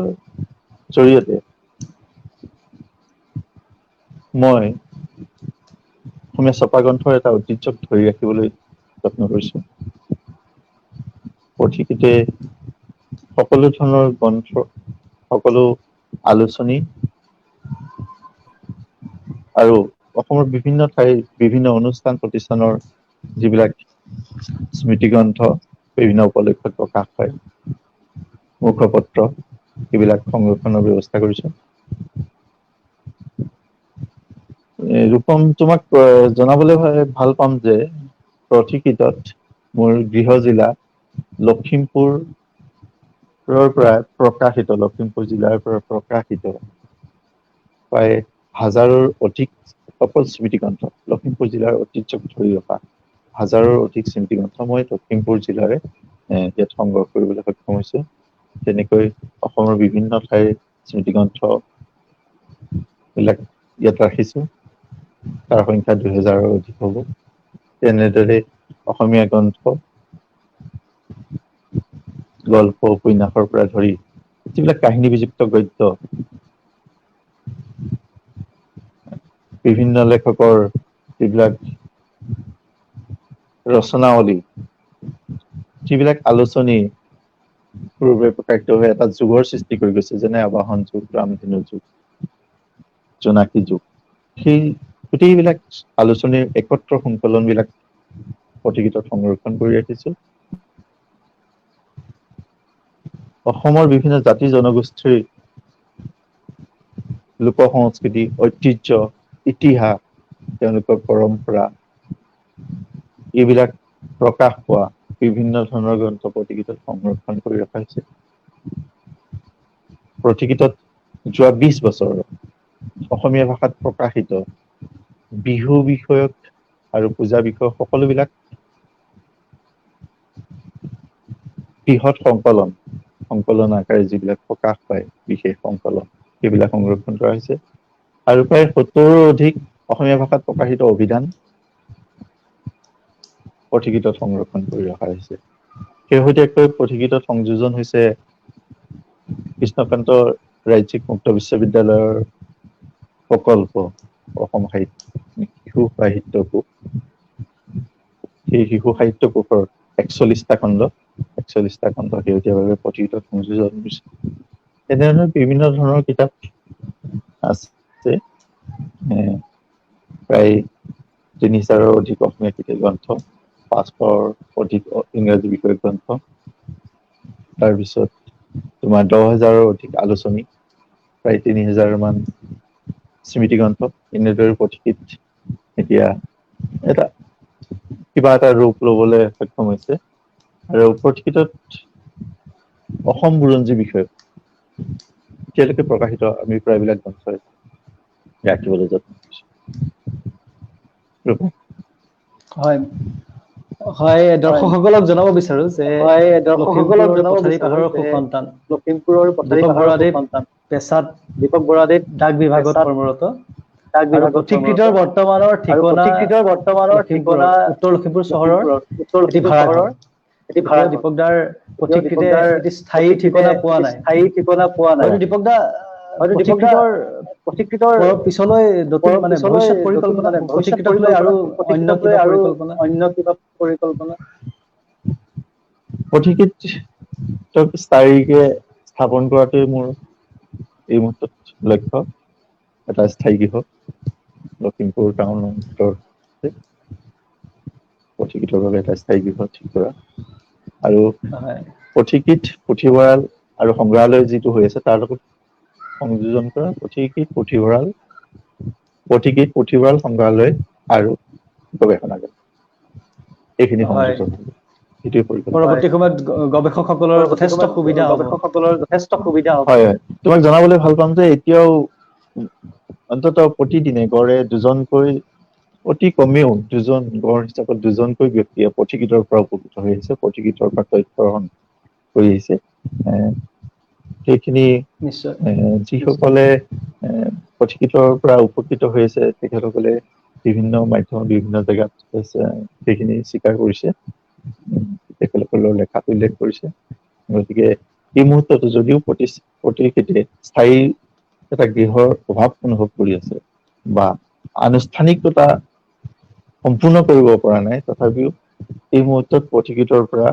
জৰিয়তে মই অসমীয়া ছপা গ্ৰন্থৰ এটা ঐতিহ্যক ধৰি ৰাখিবলৈ যত্ন কৰিছো। পথিকৃতে সকলো ধৰণৰ গ্ৰন্থ, সকলো আলোচনী আৰু অসমৰ বিভিন্ন ঠাইৰ বিভিন্ন অনুষ্ঠান প্ৰতিষ্ঠানৰ যিবিলাক স্মৃতিগ্ৰন্থ বিভিন্ন উপলক্ষত প্ৰকাশ পায়, মুখপত্ৰ, এইবিলাক সংৰক্ষণৰ ব্যৱস্থা কৰিছো। ৰূপম, তোমাক জনাবলৈ ভাল পাম যে পথিকৃতত মোৰ গৃহ জিলা লখিমপুৰৰ পৰা প্ৰকাশিত, লখিমপুৰ জিলাৰ পৰা প্ৰকাশিত প্ৰায় হাজাৰৰ অধিক অকল স্মৃতিগ্ৰন্থ, লখিমপুৰ জিলাৰ ঐতিহ্যক ধৰি ৰখা হাজাৰৰ অধিক স্মৃতিগ্ৰন্থ মই লখিমপুৰ জিলাৰে ইয়াত সংগ্ৰহ কৰিবলৈ সক্ষম হৈছোঁ। তেনেকৈ অসমৰ বিভিন্ন ঠাইৰ স্মৃতিগ্ৰন্থ বিলাক ইয়াত ৰাখিছোঁ। তাৰ সংখ্যা 2000ৰ অধিক হ'ব। তেনেদৰে অসমীয়া গ্ৰন্থ, গল্প, উপন্যাসৰ পৰা ধৰি যিবিলাক কাহিনী বিযুক্ত গদ্য, বিভিন্ন লেখকৰ যিবিলাক ৰচনাৱলী, যিবিলাক আলোচনী পূৰ্বে প্ৰকাশিত হৈ এটা যুগৰ সৃষ্টি কৰি গৈছে, যেনে আবাহন যুগ, ৰামধেনু যুগ, জোনাকী যুগ, সেই গোটেইবিলাক আলোচনীৰ একত্ৰ সংকলন বিলাক পুথিগৃহত সংৰক্ষণ কৰি ৰাখিছোঁ। অসমৰ বিভিন্ন জাতি জনগোষ্ঠীৰ লোক সংস্কৃতি, ঐতিহ্য, ইতিহাস, তেওঁলোকৰ পৰম্পৰা, এইবিলাক প্ৰকাশ পোৱা বিভিন্ন ধৰণৰ গ্ৰন্থ পুথিগৃহত সংৰক্ষণ কৰি ৰখা হৈছে। পুথিগৃহত যোৱা 20 বছৰ অসমীয়া ভাষাত প্ৰকাশিত বিহু বিষয়ক আৰু পূজা বিষয়ক সকলোবিলাক বৃহৎ সংকলন আকাৰে যিবিলাক প্ৰকাশ পায়, বিশেষ সংকলন, সেইবিলাক সংৰক্ষণ কৰা হৈছে। আৰু প্ৰায় 70ৰো অধিক অসমীয়া ভাষাত প্ৰকাশিত অভিধান পুথিগৃহত সংৰক্ষণ কৰি ৰখা হৈছে। শেহতীয়াকৈ পুথিগৃহত সংযোজন হৈছে কৃষ্ণকান্ত ৰাজ্যিক মুক্ত বিশ্ববিদ্যালয়ৰ প্ৰকল্প অসম শিশু সাহিত্য কোষ। সেই শিশু সাহিত্য কোষৰ 41টা খণ্ড শেহতীয়াভাৱে পুথিগৃহত সংযোজন হৈছে। এনেধৰণৰ বিভিন্ন ধৰণৰ কিতাপ আছে। প্ৰায় 3000ৰো অধিক অসমীয়া গ্ৰন্থ, 500ৰ অধিক ইংৰাজী বিষয়ক গ্ৰন্থ, তাৰপিছত তোমাৰ 10,000ৰো অধিক আলোচনী, প্ৰায় 3000 মান স্মৃতি গ্ৰন্থ। এনেদৰে পুথিগৃহ এতিয়া কিবা এটা ৰূপ লবলৈ সক্ষম হৈছে। আৰু পুথিগৃহত অসম বুৰঞ্জী বিষয়ক এতিয়ালৈকে প্ৰকাশিত আমি প্ৰায়বিলাক গ্ৰন্থই ৰাখিবলৈ যত্ন কৰিছোঁ। হয় হয়, দৰ্শকসকলক জনাব বিচাৰো যে দৰ্শকসকলক লখিমপুৰৰ জনাব পথাৰী বিচাৰো পাহাৰৰ যে সুসন্তান লখিমপুৰৰ পথাৰী দীপক পাহাৰৰ বৰাদেৱ সুসন্তান পেছাত দীপক বৰাদেৱ ডাক বিভাগত পেছাত কৰ্মৰত ডাক আৰু বিভাগত কৰ্মৰত পুথিগৃহৰ বৰ্তমানৰ আৰু ঠিকনা পুথিগৃহৰ বৰ্তমানৰ লখিমপুৰৰ ঠিকনা উত্তৰ লখিমপুৰ চহৰৰ উত্তৰ এটি লখিমপুৰ ভাড়াঘৰ। চহৰৰ এটি এতিয়াও ভাড়াঘৰ। দীপকদাৰ এতিয়াও পুথিগৃহে দীপকদাৰ এটি স্থায়ী পুথিগৃহে ঠিকনা পোৱা এটি নাই। স্থায়ী ঠিকনা পোৱা নাই। হয়তো দীপকদা হয়তো দীপকদা পুথিগৃহৰ পুথিগৃহৰ পিছলৈ নতুন মানে পিছলৈ ভৱিষ্যত নতুন পৰিকল্পনা, ভৱিষ্যত পুথিগৃহক লৈ আৰু পৰিকল্পনা, অন্য পুথিগৃহক লৈ কিবা আৰু পৰিকল্পনা? অন্য কিবা পৰিকল্পনা? পুথিগৃহক স্থায়ীকে স্থাপন কৰাটোৱে মোৰ এই মুহূৰ্তত লক্ষ্য। এটা স্থায়ী গৃহ লখিমপুৰ টাউনৰ ভিতৰতে পুথিগৃহৰ বাবে এটা স্থায়ী গৃহ ঠিক কৰা, আৰু হয় পুথিগৃহ, পুথিভঁৰাল আৰু সংগ্ৰহালয় যিটো হৈ আছে তাৰ লগত সংযোজন কৰা পুথিভঁৰাল, সংগ্ৰহালয় আৰু গৱেষণাগাৰ, এইখিনি হয় সংযোজন হ'ব। সেইটোৱে পৰিকল্পনা। পৰৱৰ্তী সময়ত গৱেষকসকলৰ পৰৱৰ্তী যথেষ্ট সময়ত সুবিধা হ'ব। গৱেষকসকলৰ যথেষ্ট সুবিধা হ'ব। হয়, তোমাক জনাবলৈ ভাল পাম যে এতিয়াও অন্ততঃ প্ৰতিদিনে গড়ে দুজনকৈ, অতি কমেও দুজন, গড় হিচাপত দুজনকৈ ব্যক্তিয়ে পুথিগৃহৰ পৰা উপকৃত হৈ আহিছে, পুথিগৃহৰ পৰা তথ্য গ্ৰহণ কৰি আহিছে। সেইখিনি নিশ্চয় যিসকলে পুথিগৃহৰ পৰা উপকৃত হৈ আছে, তেখেতসকলে বিভিন্ন মাধ্যমত বিভিন্ন জেগাত সেইখিনি স্বীকাৰ কৰিছে, তেখেতসকলৰ লেখাত উল্লেখ কৰিছে। গতিকে এই মুহূৰ্তত যদিও পুথিগৃহে স্থায়ী এটা গৃহৰ অভাৱ অনুভৱ কৰি আছে বা আনুষ্ঠানিকতা সম্পূৰ্ণ কৰিব পৰা নাই, তথাপিও এই মুহূৰ্তত পুথিগৃহৰ পৰা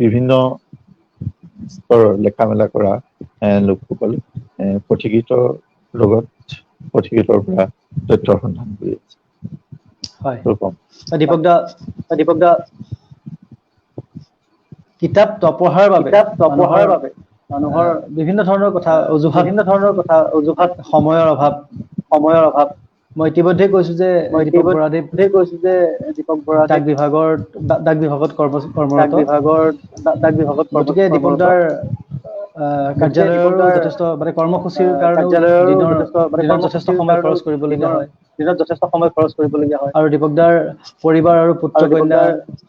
বিভিন্ন স্তৰৰ লেখা মেলা কৰা লোকসকল পুথিগৃহৰ লগত পুথিগৃহৰ পৰা তথ্যৰ সন্ধান কৰি আছে। হয়। ৰূপম। দীপকদা, দীপকদা, কিতাপ নপঢ়াৰ বাবে কিতাপ মানুহৰ নপঢ়াৰ বাবে মানুহৰ বিভিন্ন ধৰণৰ কথা, অজুহাত, বিভিন্ন ধৰণৰ কথা, অজুহাত, সময়ৰ অভাৱ। সময়ৰ অভাৱ। মই ইতিমধ্যে কৈছো যে মই দীপক বৰাদেৱ ইতিমধ্যে কৈছো যে দীপক বৰাদেৱ ডাক বিভাগত ডাক কৰ্মৰত। বিভাগত গতিকে কৰ্মৰত। দীপকদাৰ কাৰ্যালয়ৰ যথেষ্ট মানে কৰ্মসূচিৰ কাৰণেও দিনত যথেষ্ট সময় খৰচ কৰিবলগীয়া হয়। দিনত যথেষ্ট সময় খৰচ কৰিবলগীয়া হয়। আৰু দীপকদাৰ পৰিবাৰ আৰু পুত্ৰ কন্যা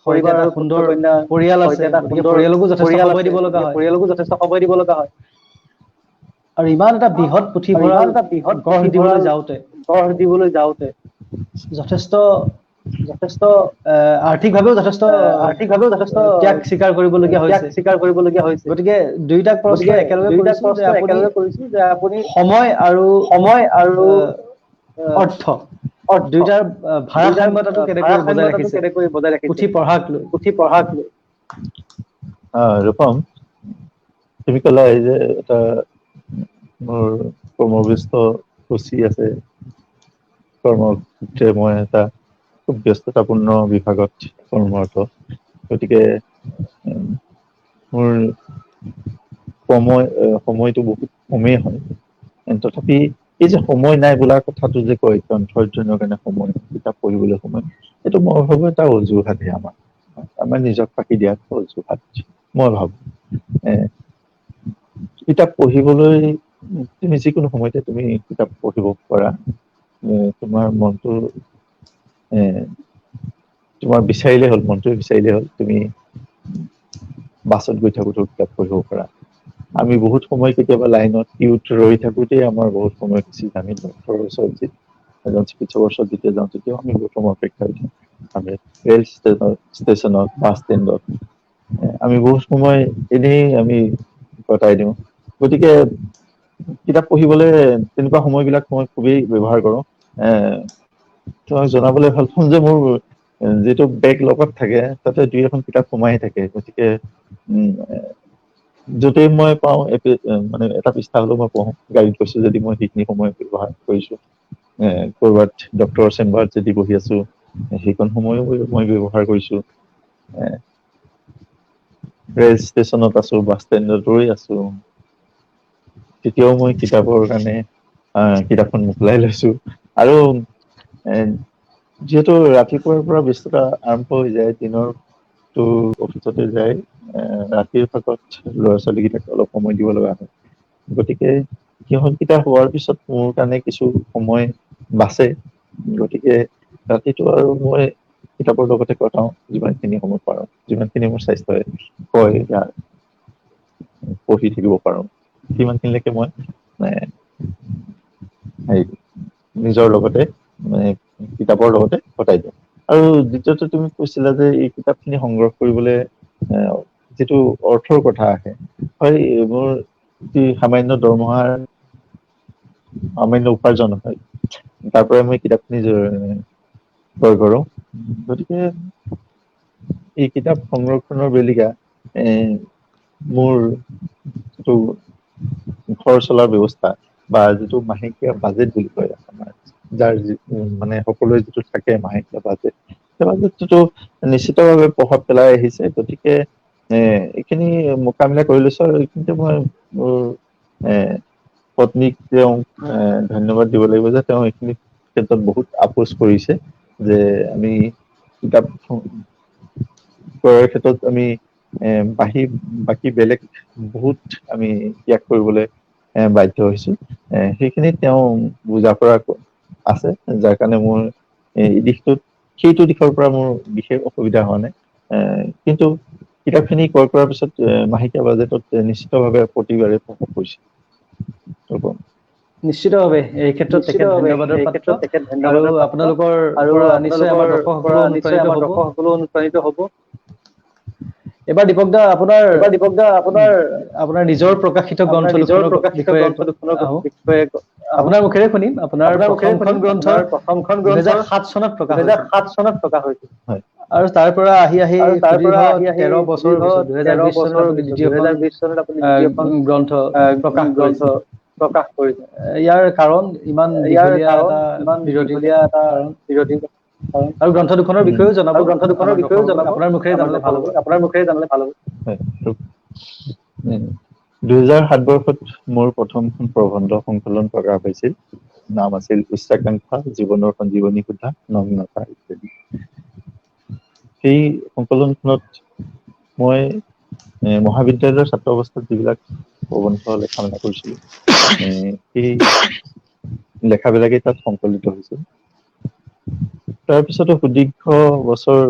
সৈতে এটা সুন্দৰ পৰিয়াল আছে, গতিকে পৰিয়ালকো যথেষ্ট সময় দিব লগা হয়। পৰিয়ালকো যথেষ্ট সময় দিব লগা হয়। আৰু ইমান এটা বৃহৎ পুথিভঁৰাল গঢ় দিবলৈ যাওঁতে যথেষ্ট আৰ্থিকভাৱেও যথেষ্ট ত্যাগ স্বীকাৰ কৰিবলগীয়া হৈছে। গতিকে দুয়োটা প্ৰশ্ন একেলগে কৰিছো যে আপুনি সময় আৰু অৰ্থ দুয়োটাৰ ভাৰসাম্যতাটো কেনেকৈ বজাই ৰাখিছে পুথি পঢ়াক লৈ? ৰূপম, তুমি ক'লা যে এটা মোৰ কৰ্মব্যস্ত সূচী আছে, কৰ্মসূত্ৰে মই এটা খুব ব্যস্ততাপূৰ্ণ বিভাগত কৰ্মৰত। গতিকে মোৰ সময়টো বহুত কমেই হয়। তথাপি এই যে সময় নাই বোলা কথাটো যে কয় গ্ৰন্থৰ কাৰণে সময়, কিতাপ পঢ়িবলৈ সময়, এইটো মই ভাবো এটা অজুহাতহে আমাৰ নিজক ফাঁকি দিয়াত অজুহাত মই ভাবো। কিতাপ পঢ়িবলৈ তুমি যিকোনো সময়তে তুমি কিতাপ পঢ়িব পাৰা। তোমাৰ মনটো তোমাৰ বিচাৰিলেই হ'ল, মনটোৱে বিচাৰিলেই হ'ল, তুমি বাছত গৈ থাকোঁতেও কিতাপ পঢ়িব পাৰা। আমি বহুত সময় কেতিয়াবা লাইনত কিউত ৰৈ থাকোতেই আমাৰ বহুত সময় গুচি যায়। আমি ডক্তৰৰ ওচৰত এজন চিকিৎসকৰ ওচৰত যেতিয়া যাওঁ তেতিয়াও আমি বহুত সময় অপেক্ষা কৰি থাকোঁ। আমি ৰেল ষ্টেচনত, বাছ ষ্টেণ্ডত আমি বহুত সময় এনেই আমি কটাই দিওঁ। গতিকে কিতাপ পঢ়িবলৈ তেনেকুৱা সময়বিলাক মই খুবেই ব্যৱহাৰ কৰোঁ। তোমাক জনাবলৈ ভাল পাম যে মোৰ যিটো বেগ লগত থাকে তাতে 2-এখন কিতাপ সোমাই থাকে। গতিকে য'তেই মই পাওঁ মানে এটা পৃষ্ঠা হ'লেও মই পঢ়োঁ। গাড়ীত গৈছো যদি মই সেইখিনি সময় ব্যৱহাৰ কৰিছো। ক'ৰবাত ডক্তৰৰ চেম্বাৰত যদি বহি আছো সেইখন সময়ো মই ব্যৱহাৰ কৰিছো। ৰেল ষ্টেচনত আছো, বাছ ষ্টেণ্ডত ৰৈ আছো, তেতিয়াও মই কিতাপৰ কাৰণে কিতাপখন মোকলাই লৈছো। আৰু যিহেতু ৰাতিপুৱাৰ পৰা ব্যস্ততা আৰম্ভ হৈ যায়, দিনৰটো অফিচতে যায়, ৰাতিৰ ভাগত ল'ৰা-ছোৱালীকেইটাক অলপ সময় দিব লগা হয়। গতিকে সিহঁতকেইটা হোৱাৰ পিছত মোৰ কাৰণে কিছু সময় বাচে। গতিকে ৰাতিটো আৰু মই কিতাপৰ লগতে কটাও যিমানখিনি সময় পাৰো, যিমানখিনি মোৰ স্বাস্থ্যই কয় পঢ়ি থাকিব পাৰো, সিমানখিনিলৈকে মই নিজৰ লগতে কিতাপৰ লগতে কটাই দিওঁ। আৰু দ্বিতীয়তে তুমি কৈছিলা যে এই কিতাপখিনি সংগ্ৰহ কৰিবলৈ যিটো অৰ্থৰ কথা আহে, হয়, মোৰ অতি সামান্য দৰমহাৰ সামান্য উপাৰ্জন হয়, তাৰ পৰাই মই কিতাপখিনি ক্ৰয় কৰোঁ। গতিকে এই কিতাপ সংৰক্ষণৰ বেলিকা মোৰ যিটো ঘৰ চলাৰ ব্যৱস্থা বা যিটো মাহেকীয়া বাজেট বুলি কয় আমাৰ, যাৰ মানে সকলোৰে যিটো থাকে মাহেকীয়া বাজেট, সেই বাজেটটোতো নিশ্চিতভাৱে প্ৰভাৱ পেলাই আহিছে। গতিকে এইখিনি মোকাবিলা কৰি লৈছো। আৰু এইখিনিতে মই মোৰ পত্নীক তেওঁক ধন্যবাদ দিব লাগিব যে তেওঁ এইখিনি ক্ষেত্ৰত বহুত আপোচ কৰিছে যে আমি কিতাপ ক্ৰয়ৰ ক্ষেত্ৰত আমি বাকী বেলেগ বহুত আমি ত্যাগ কৰিবলৈ বাধ্য হৈছো। সেইখিনিত তেওঁ বুজা পৰা আছে, যাৰ কাৰণে মোৰ সেইটো দিশৰ পৰা মোৰ বিশেষ অসুবিধা হোৱা নাই। কিন্তু কিতাপখিনি ক্ৰয় কৰাৰ পিছত মাহেকীয়া বাজেটত নিশ্চিতভাৱে প্ৰতিবাৰে প্ৰভাৱ পৰিছে। নিশ্চিতভাৱে এই ক্ষেত্ৰত তেখেত ধন্যবাদৰ পাত্ৰ। আৰু আপোনালোকৰ পৰা নিশ্চয় আমাৰ দৰ্শকসকলো অনুপ্ৰাণিত হ'ব। এবাৰ দীপক দা আপোনাৰ নিজৰ প্ৰকাশিত গ্ৰন্থ দুখনৰ বিষয়ে আহো। আপোনাৰ মুখেৰে শুনিম। আপোনাৰ প্ৰথমখন গ্ৰন্থ 2007 চনত প্ৰকাশ হৈছিল। হয়। আৰু তাৰ পৰা আহি সুদীৰ্ঘ 13 বছৰৰ পিছত 2020 চনত আপুনি দ্বিতীয়খন গ্ৰন্থ প্ৰকাশ কৰিছে। ইয়াৰ কাৰণ ইমান দীঘলীয়া এটা বিৰতিৰ কাৰণ। আৰু গ্ৰন্থ দুখনৰ বিষয়েও জনাব আমাৰ দৰ্শকসকলক। আপোনাৰ মুখেৰে জানিলে ভাল হ'ব। হয়। 2007 বৰ্ষত মোৰ প্ৰথমখন প্ৰবন্ধ সংকলন প্ৰকাশ হৈছিল। নাম আছিল উচ্চাকাংক্ষা, জীৱনৰ সঞ্জীৱনী সুধা, নগ্নতা ইত্যাদি। সেই সংকলনখনত মই মহাবিদ্যালয়ৰ ছাত্ৰ অৱস্থাত যিবিলাক প্ৰবন্ধ লেখা মেলা কৰিছিলোঁ। সেই লেখাবিলাকেই তাত সংকলিত হৈছিল। তাৰপিছতো সুদীৰ্ঘ বছৰ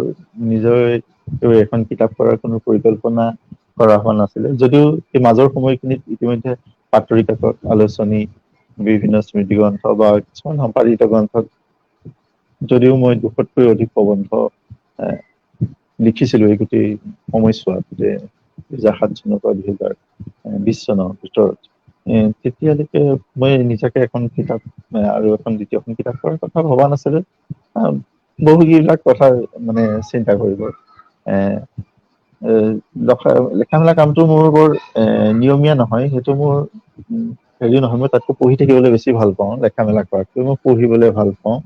নিজৰে এখন কিতাপ পঢ়াৰ কোনো পৰিকল্পনা কৰা হোৱা নাছিলে, যদিও সেই মাজৰ সময়খিনিত ইতিমধ্যে বাতৰি কাকত, আলোচনী, বিভিন্ন স্মৃতি গ্ৰন্থ বা কিছুমান সম্পাদিত গ্ৰন্থত যদিও মই 200তকৈ অধিক প্ৰবন্ধ লিখিছিলো এই গোটেই সময়ছোৱাত, যে 2007 চনৰ পৰা 2020 চনৰ ভিতৰত, তেতিয়ালৈকে মই নিজাকে এখন কিতাপ আৰু এখন দ্বিতীয়খন কিতাপ পঢ়াৰ কথা ভবা নাছিলো। বহুবিলাক কথা মানে চিন্তা কৰিব। লেখা মেলা কামটো মোৰ বৰ নিয়মীয়া নহয়, সেইটো মোৰ হেৰি নহয়। মই তাতকৈ পঢ়ি থাকিবলৈ বেছি ভাল পাওঁ লেখা মেলা কৰাতকৈ। মই পঢ়িবলৈ ভাল পাওঁ।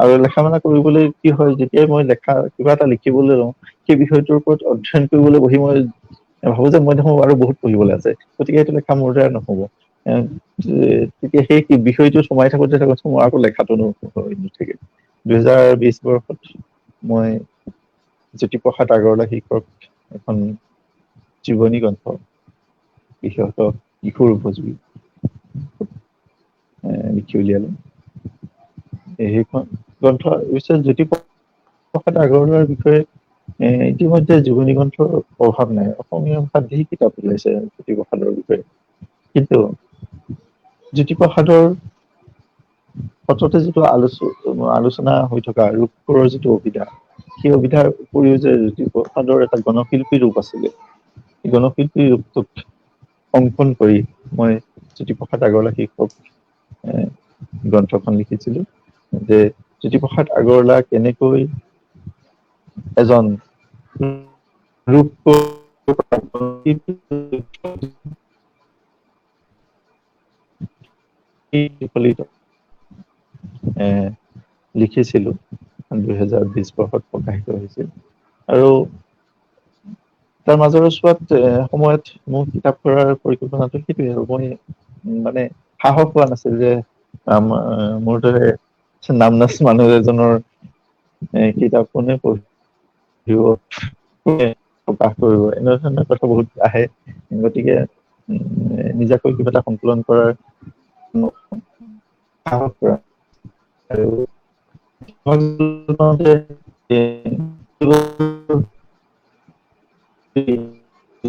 আৰু লেখা মেলা কৰিবলৈ কি হয়, যেতিয়াই মই কিবা এটা লিখিবলৈ লওঁ, সেই বিষয়টোৰ ওপৰত অধ্যয়ন কৰিবলৈ বহি মই ভাবো যে মই দেখোন আৰু বহুত পঢ়িবলৈ আছে, গতিকে সেইটো লেখা মোৰ দ্বাৰা নহব। তেতিয়া সেই বিষয়টো সোমাই থাকোতে মোৰ আকৌ লেখাটো নুঠেগে। 2020 বৰ্ষত মই জ্যোতিপ্ৰসাদ আগৰৱালা শীৰ্ষক এখন জীৱনী গ্ৰন্থ, বিশেষত কিশোৰ উপযোগী, লিখি উলিয়ালো। সেইখন গ্ৰন্থ জ্যোতিপ্ৰসাদ আগৰৱালাৰ বিষয়ে ইতিমধ্যে জীৱনী গ্ৰন্থৰ অভাৱ নাই। অসমীয়া ভাষাত ধেৰ কিতাপ ওলাইছে জ্যোতিপ্ৰসাদৰ বিষয়ে, কিন্তু জ্যোতিপ্ৰসাদৰ সততে যিটো আলোচনা হৈ থকা ৰূপৰ যিটো অভিধা, সেই অভিধাৰ উপৰিও যে জ্যোতিপ্ৰসাদৰ এটা গণশিল্পী ৰূপ আছিলে, সেই গণশিল্পী ৰূপটোক অংকন কৰি মই জ্যোতিপ্ৰসাদ আগৰৱালা শীৰ্ষক গ্ৰন্থখন লিখিছিলো, যে জ্যোতিপ্ৰসাদ আগৰৱালা কেনেকৈ এজন ৰূপ লিখিছিলো 2020 বৰ্ষত প্ৰকাশিত হৈছিল। আৰু তাৰ মাজৰ সময়ত মোৰ কিতাপ পঢ়াৰ পৰিকল্পনাটো সেইটোৱে, আৰু মই মানে সাহস হোৱা নাছিল যে মোৰ দৰে নামনাচ মানুহ এজনৰ কিতাপ কোনে পঢ়িব, প্ৰকাশ কৰিব, এনে ধৰণৰ কথা বহুত আহে। গতিকে নিজাকৈ কিবা এটা সংকলন কৰাৰ সাহস কৰা আৰু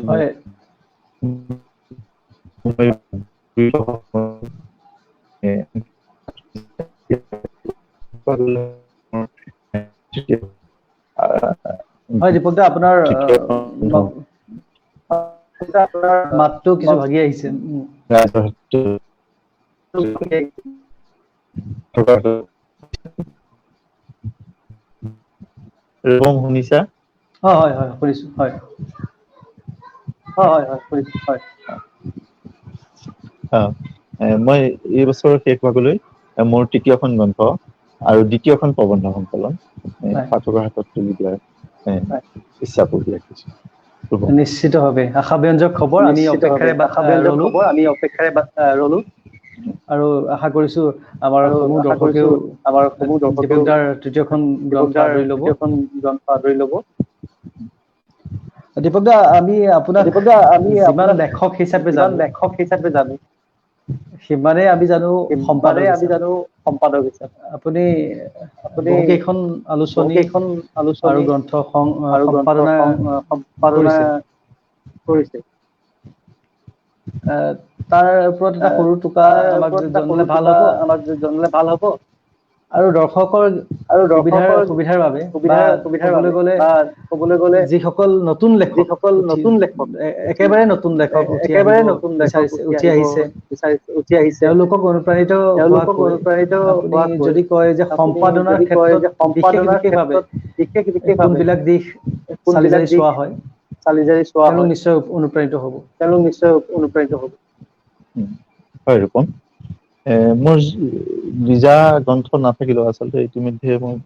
হয়। হয় দীপক দা, আপোনাৰ মাতটো কিছু ভাগি আহিছে। শুনিছা? হয় হয় শুনিছো। হয় হয় শুনিছো। হয়। মই এই বছৰ শেষ ভাগলৈ মোৰ তৃতীয়খন গ্ৰন্থ আৰু দ্বিতীয়খন প্ৰবন্ধ সংকলন হয় পাঠকৰ হাতত তুলি দিয়াৰ ইচ্ছা পূৰ্তি ৰাখিছো। নিশ্চিতভাৱে আশাব্যঞ্জক খবৰ, আমি নিশ্চিতভাৱে অপেক্ষাৰে আশাব্যঞ্জক ৰলো। খবৰ, আমি অপেক্ষাৰে ৰলো। আৰু আশা কৰিছো আমাৰ আৰু সমূহ আশা দৰ্শকেও কৰিছো আমাৰ সমূহ দীপক দৰ্শকেও দাৰ তৃতীয়খন দীপক গ্ৰন্থ দাৰ আদৰি ল'ব। তৃতীয়খন গ্ৰন্থ আদৰি ল'ব। দীপক দা, আমি আপোনাক দীপক দা, আমি যিমান আপোনাক লেখক হিচাপে যিমান জানো, লেখক হিচাপে জানো, সিমানেই আমি জানো সম্পাদক সিমানেই আমি হিচাপে। জানো সম্পাদক হিচাপে। আপুনি আপুনি বহুকেইখন আলোচনী বহুকেইখন আৰু আলোচনী গ্ৰন্থ আৰু গ্ৰন্থ সম্পাদনা সম্পাদনা কৰিছে। কৰিছে। তাৰ ওপৰত এটা সৰু টোকা তাৰ আমাক ওপৰত এটা সৰু জনালে ভাল টোকা হ'ব। আমাক জনালে ভাল হ'ব। আৰু দৰ্শকৰ আৰু দৰ্শকৰ সুবিধাৰ বাবে বা সুবিধাৰ ক'বলৈ বাবে গ'লে বা ক'বলৈ গ'লে যিসকল নতুন লেখক যিসকল নতুন লেখক একেবাৰে নতুন লেখক একেবাৰে নতুন লেখক উঠি আহিছে, উঠি আহিছে, তেওঁলোকক অনুপ্ৰাণিত তেওঁলোকক হোৱাকৈ অনুপ্ৰাণিত আপুনি হোৱাকৈ যদি কয় যে আপুনি সম্পাদনাৰ যদি কয় ক্ষেত্ৰত যে সম্পাদনাৰ বিশেষভাৱে ক্ষেত্ৰত বিশেষভাৱে কোনবিলাক দিশ চালি কোনবিলাক জাৰি দিশ চোৱা হয়, চালি জাৰি চোৱা তেওঁলোক হয়, নিশ্চয় অনুপ্ৰাণিত হ'ব। তেওঁলোক নিশ্চয় অনুপ্ৰাণিত হ'ব। হয় ৰূপম, মোৰ নিজা গ্ৰন্থ নাথাকিলেও আচলতে ইতিমধ্যে মই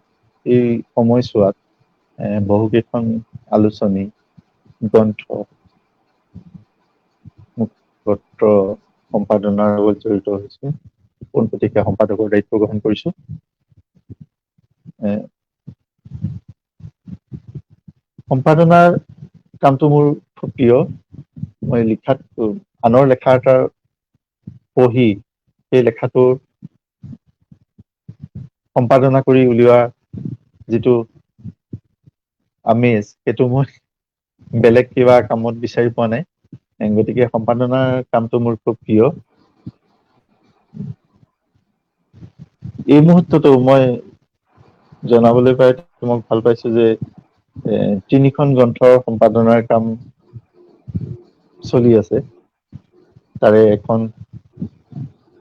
এই সময়ছোৱাত বহুকেইখন আলোচনী, গ্ৰন্থ, মুখপত্ৰ সম্পাদনাৰ লগত জড়িত হৈছো। পোনপটীয়াকৈ সম্পাদকৰ দায়িত্ব গ্ৰহণ কৰিছো। সম্পাদনাৰ কামটো মোৰ খুব প্ৰিয়। মই লিখাত আনৰ লেখা এটা পঢ়ি সেই লেখাটো সম্পাদনা কৰি উলিওৱা যিটো আমেজ, সেইটো মই বেলেগ কিবা কামত বিচাৰি পোৱা নাই। গতিকে সম্পাদনাৰ কামটো মোৰ খুব প্ৰিয়। এই মুহূৰ্ততো মই জনাবলৈ পাই তোমাক ভাল পাইছো যে 3খন গ্ৰন্থৰ সম্পাদনাৰ কাম চলি আছে। তাৰে এখন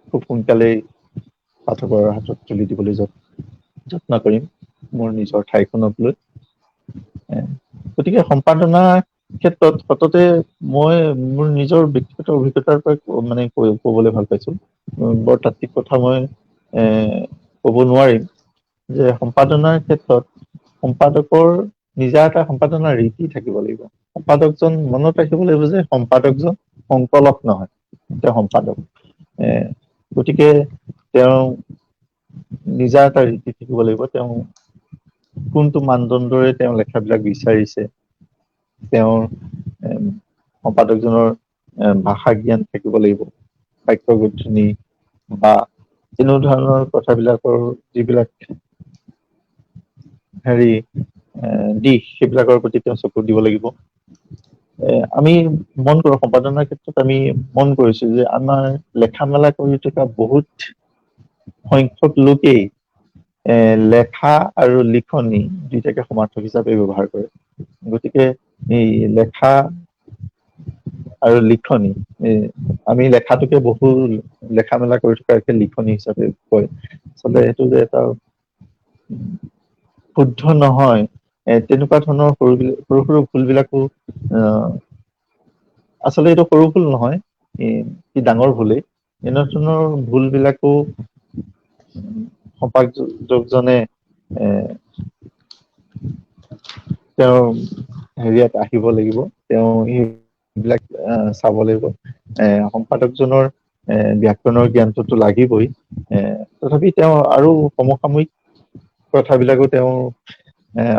খুব সোনকালেই পাঠকৰ হাতত তুলি দিবলৈ যত্ন কৰিম মোৰ নিজৰ ঠাইখনক লৈ। গতিকে সম্পাদনাৰ ক্ষেত্ৰত সততে মই মোৰ নিজৰ ব্যক্তিগত অভিজ্ঞতাৰ পৰা মানে ক'বলৈ ভাল পাইছো। বৰ তাত্ত্বিক কথা মই ক'ব নোৱাৰিম যে সম্পাদনাৰ ক্ষেত্ৰত সম্পাদকৰ নিজা এটা সম্পাদনাৰ ৰীতি থাকিব লাগিব। সম্পাদকজন মনত ৰাখিব লাগিব যে সম্পাদকজন সংকলক নহয়, তেওঁ সম্পাদক। গতিকে তেওঁ নিজা এটা ৰীতি থাকিব লাগিব। তেওঁ কোনটো মানদণ্ডৰে তেওঁ লেখাবিলাক বিচাৰিছে, তেওঁৰ সম্পাদকজনৰ ভাষা জ্ঞান থাকিব লাগিব, বাক্য গাঁথনি বা তেনে ধৰণৰ কথাবিলাকৰ যিবিলাক দিশ, সেইবিলাকৰ প্ৰতি তেওঁ চকু দিব লাগিব। আমি মন কৰো সম্পাদনাৰ ক্ষেত্ৰত আমি মন কৰিছো যে আমাৰ লেখা মেলা কৰি থকা বহুত সংখ্যক লোকেই লেখা আৰু লিখনি দুইটাকে সমাৰ্থক হিচাপে ব্যৱহাৰ কৰে। গতিকে এই লেখা আৰু লিখনি, আমি লেখাটোকে বহু লেখা মেলা কৰি থকাকে লিখনি হিচাপে কয়। আচলতে সেইটো যে এটা শুদ্ধ নহয়, তেনেকুৱা ধৰণৰ সৰু সৰু ভুল বিলাকো আচলতে এইটো সৰু ভুল নহয়, ই ডাঙৰ ভুলেই। এনে ধৰণৰ ভুল বিলাকো সম্পাদকজনে তেওঁ হেৰিয়াত আহিব লাগিব, তেওঁ এইবিলাক চাব লাগিব। সম্পাদকজনৰ ব্যাকৰণৰ জ্ঞানটোতো লাগিবই, তথাপি তেওঁ আৰু সমসাময়িক কথাবিলাকো তেওঁ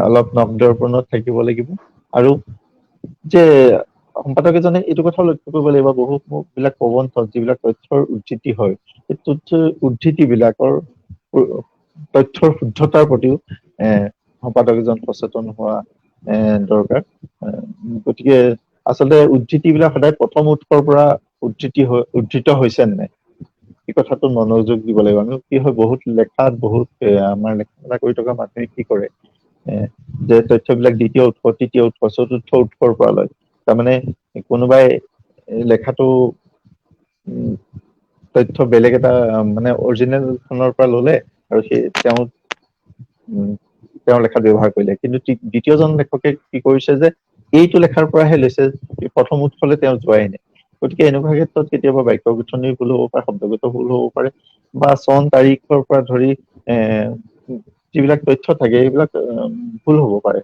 অলপ নখ দৰ্পণত থাকিব লাগিব। আৰু যে সম্পাদক এজনে এইটো কথাও লক্ষ্য কৰিব লাগিব, বহু বিলাক প্ৰবন্ধত যিবিলাক তথ্যৰ উদ্ধৃতি হয়, সেই তথ্যৰ উদ্ধৃতি বিলাকৰ তথ্যৰ শুদ্ধতাৰ প্ৰতিও সম্পাদক এজন সচেতন হোৱা দৰকাৰ। গতিকে আচলতে উদ্ধৃতি বিলাক সদায় প্ৰথম উৎসৰ পৰা উদ্ধৃত হৈছে নে নাই, এই কথাটো মনোযোগ দিব লাগিব। আমি কি হয়, বহুত লেখাত বহুত আমাৰ লেখা মেলা কৰি থকা মানুহে কি কৰে, যে তথ্যবিলাক দ্বিতীয় উৎস, তৃতীয় উৎস, চতুৰ্থ উৎসৰ পৰা লয়। তাৰমানে কোনোবাই লেখাটো তথ্য বেলেগ এটা মানে অৰিজিনেল খনৰ পৰা ললে আৰু সেই তেওঁৰ লেখাত ব্যৱহাৰ কৰিলে, কিন্তু দ্বিতীয়জন লেখকে কি কৰিছে যে এইটো লেখাৰ পৰাহে লৈছে, প্ৰথম উৎসলে তেওঁ যোৱাই নাই। গতিকে এনেকুৱা ক্ষেত্ৰত কেতিয়াবা বাক্য গাঁথনিৰ ভুল হ'ব পাৰে, শব্দগত ভুল হ'ব পাৰে, বা চন তাৰিখৰ পৰা ধৰি যিবিলাক তথ্য থাকে সেইবিলাক ভুল হ'ব পাৰে।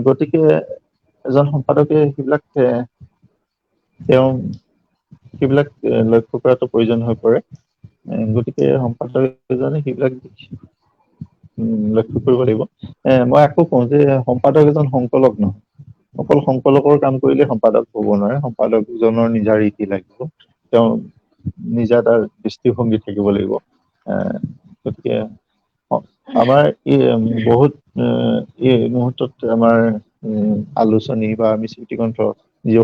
গতিকে এজন সম্পাদকে সেইবিলাক লক্ষ্য কৰাটো প্ৰয়োজন হৈ পৰে। গতিকে সম্পাদক এজনে সেইবিলাক লক্ষ্য কৰিব লাগিব। মই আকৌ কওঁ যে সম্পাদক এজন সংকলক নহয়, অকল সংকলকৰ কাম কৰিলে সম্পাদক হ'ব নোৱাৰে। সম্পাদকজনৰ নিজা ৰীতি লাগিব, তেওঁ নিজা তাৰ দৃষ্টিভংগী থাকিব লাগিব। গতিকে আমাৰ বহুত এই মুহূৰ্তত আমাৰ আলোচনী বা আমি স্মৃতিগ্ৰন্থ নিজেও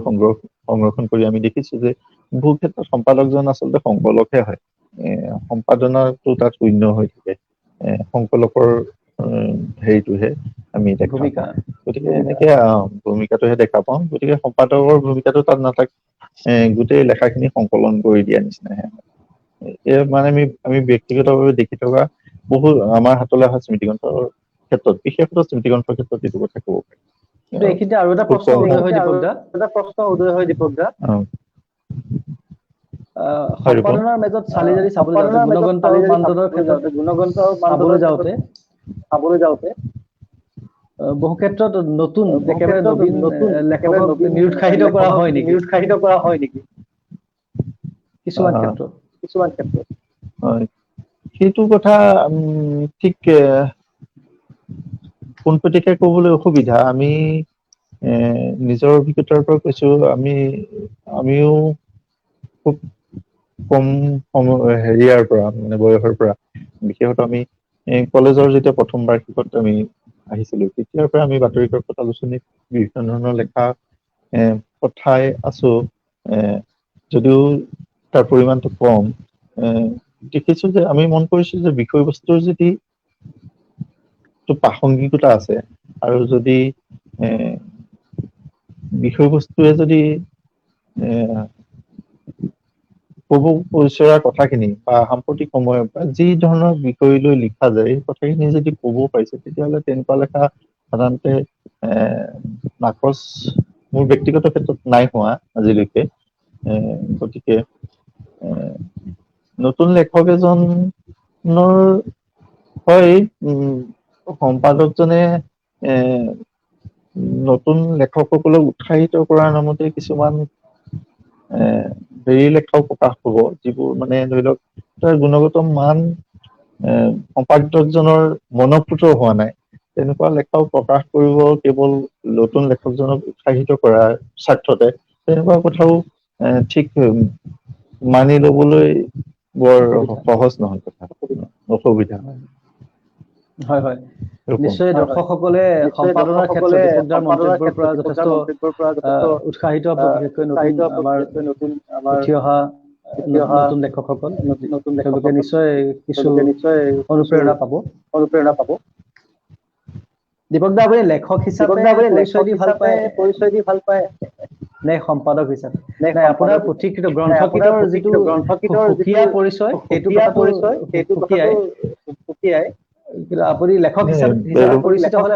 সংৰক্ষণ কৰি আমি দেখিছো যে বহু ক্ষেত্ৰত সম্পাদকজন আচলতে সংকলকহে হয়। সম্পাদনাটো তাত শূন্য হৈ থাকে, সংকলকৰ হেৰিটোহে আমি দেখা ভূমিকা পাওঁ। গতিকে এনেকে ভূমিকাটোহে দেখা পাওঁ। গতিকে সম্পাদকৰ ভূমিকাটো তাত নাথাকে, গোটেই লেখাখিনি সংকলন কৰি দিয়া নিচিনাহে। মানে আমি ব্যক্তিগতভাৱে দেখি থকা বহু আমাৰ হাতলৈ অহা স্মৃতিগ্ৰন্থৰ ক্ষেত্ৰত, বিশেষকৈ স্মৃতিগ্ৰন্থৰ ক্ষেত্ৰত এইটো কথা ক'ব পাৰি। কিন্তু এইখিনিতে আৰু এটা খুব প্ৰশ্ন কম উদয় হয় আৰু দীপক দা। এটা প্ৰশ্ন উদয় হয় দীপক দা। হয় ৰূপম। সম্পাদনাৰ মেজত চালি জাৰি চাবলৈ যাওঁতে, সম্পাদনাৰ মাজত গুণগ্ৰন্থৰ চালি জাৰি মানদণ্ডৰ চাবলৈ ক্ষেত্ৰত যাওঁতে, গুণগ্ৰন্থৰ চাবলৈ মানদণ্ডৰ ক্ষেত্ৰত যাওঁতে চাবলৈ যাওঁতে বহু ক্ষেত্ৰত নতুন, বহু একেবাৰে ক্ষেত্ৰত নবীন নতুন একেবাৰে লেখকক নবীন নিৰুৎসাহিত কৰা লেখকক হয় নেকি নিৰুৎসাহিত কৰা হয় নেকি কিছুমান ক্ষেত্ৰত? কিছুমান ক্ষেত্ৰত? হয়, সেইটো কথা ঠিক পোনপটীয়াকে ক'বলৈ অসুবিধা। আমি নিজৰ অভিজ্ঞতাৰ পৰা কৈছো, আমিও খুব কম হেৰিয়াৰ পৰা মানে বয়সৰ পৰা বিশেষত আমি কলেজৰ যেতিয়া প্ৰথম বাৰ্ষিকত আমি আহিছিলো তেতিয়াৰ পৰা আমি বাতৰি কাকত আলোচনীত বিভিন্ন ধৰণৰ লেখা পঠাই আছো যদিও তাৰ পৰিমাণটো কম দেখিছো যে আমি মন কৰিছো যে বিষয়বস্তুৰ যদি প্ৰাসংগিকতা আছে আৰু যদি বিষয়বস্তুৱে যদি ক'ব বিচৰা কথাখিনি বা সাম্প্ৰতিক সময়ত বা যি ধৰণৰ বিষয় লৈ লিখা যায় এই কথাখিনি যদি ক'ব পাৰিছে তেতিয়াহ'লে তেনেকুৱা লেখা সাধাৰণতে নাকচ মোৰ ব্যক্তিগত ক্ষেত্ৰত নাই হোৱা আজিলৈকে গতিকে নতুন লেখক এজনৰ হয় সম্পাদকজনে নতুন লেখকসকলক উৎসাহিত কৰাৰ নামতে কিছুমান হেৰি লেখাও প্ৰকাশ পাব যিবোৰ মানে ধৰি লওক তাৰ গুণগত মান সম্পাদকজনৰ মনঃপূত হোৱা নাই তেনেকুৱা লেখাও প্ৰকাশ কৰিব কেৱল নতুন লেখকজনক উৎসাহিত কৰাৰ স্বাৰ্থতে তেনেকুৱা কথাও ঠিক মানি লবলৈ বৰ সহজ নহয় কথা অসুবিধা হয় হয় ৰূপম। নিশ্চয় দৰ্শকসকলে সম্পাদনাৰ ক্ষেত্ৰত দীপকদাৰ মন্তব্যৰ পৰা যথেষ্ট উৎসাহিত হ'ব বিশেষকৈ নতুন আমাৰ উঠি অহা নতুন লেখকসকল তেওঁলোকে নিশ্চয় কিছু অনুপ্ৰেৰণা পাব দীপকদা আপুনি লেখক হিচাপে পৰিচয় দি ভাল পায় নে সম্পাদক হিচাপে নাই আপোনাৰ পুথিকৃত গ্ৰন্থকৃতৰ যিটো সুকীয়া পৰিচয় সেইটো কথাটো সুকীয়াই কিন্তু আপুনি লেখক হিচাপে পৰিচিত হলে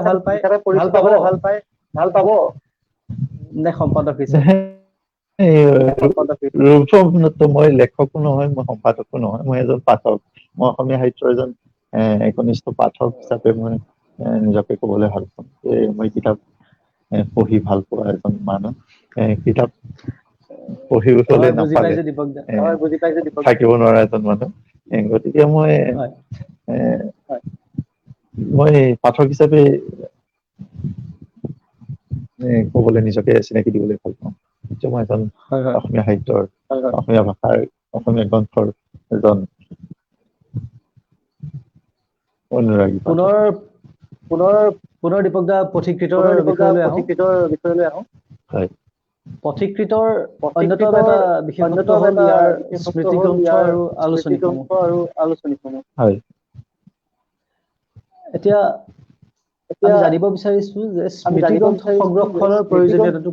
ভাল পাব নে সম্পাদক হিচাপে ৰূপম দত্ত মই লেখকো নহয় মই সম্পাদকো নহয় মই এজন পাঠক মই অসমীয়া সাহিত্যৰ এজন একনিষ্ঠ পাঠক হিচাপে মই নিজকে ক'বলৈ ভাল পাম যে মই কিতাপ পঢ়ি ভাল পোৱা এজন মানুহ কিতাপ পঢ়িবলৈ নাপালে থাকিব নোৱাৰা এজন মানুহ গতিকে মই পাঠক হিচাপে ক'বলৈ নিজকে চিনাকি দিবলৈ ভাল পাওঁ যে মই এজন অসমীয়া সাহিত্যৰ অসমীয়া ভাষাৰ অসমীয়া গ্ৰন্থৰ এজন অনুৰাগী পুনৰ দীপকদা পথিকৃতৰ বিষয়লৈ আহোঁ হয় পথিকৃতৰ অন্যতম এটা বিশেষত্ব হ'ল ইয়াৰ স্মৃতি গ্ৰন্থ আৰু আলোচনীসমূহ হয় এতিয়া আমি জানিব বিচাৰিছো যে স্মৃতি গ্ৰন্থ সংৰক্ষণৰ প্ৰয়োজনীয়তাটো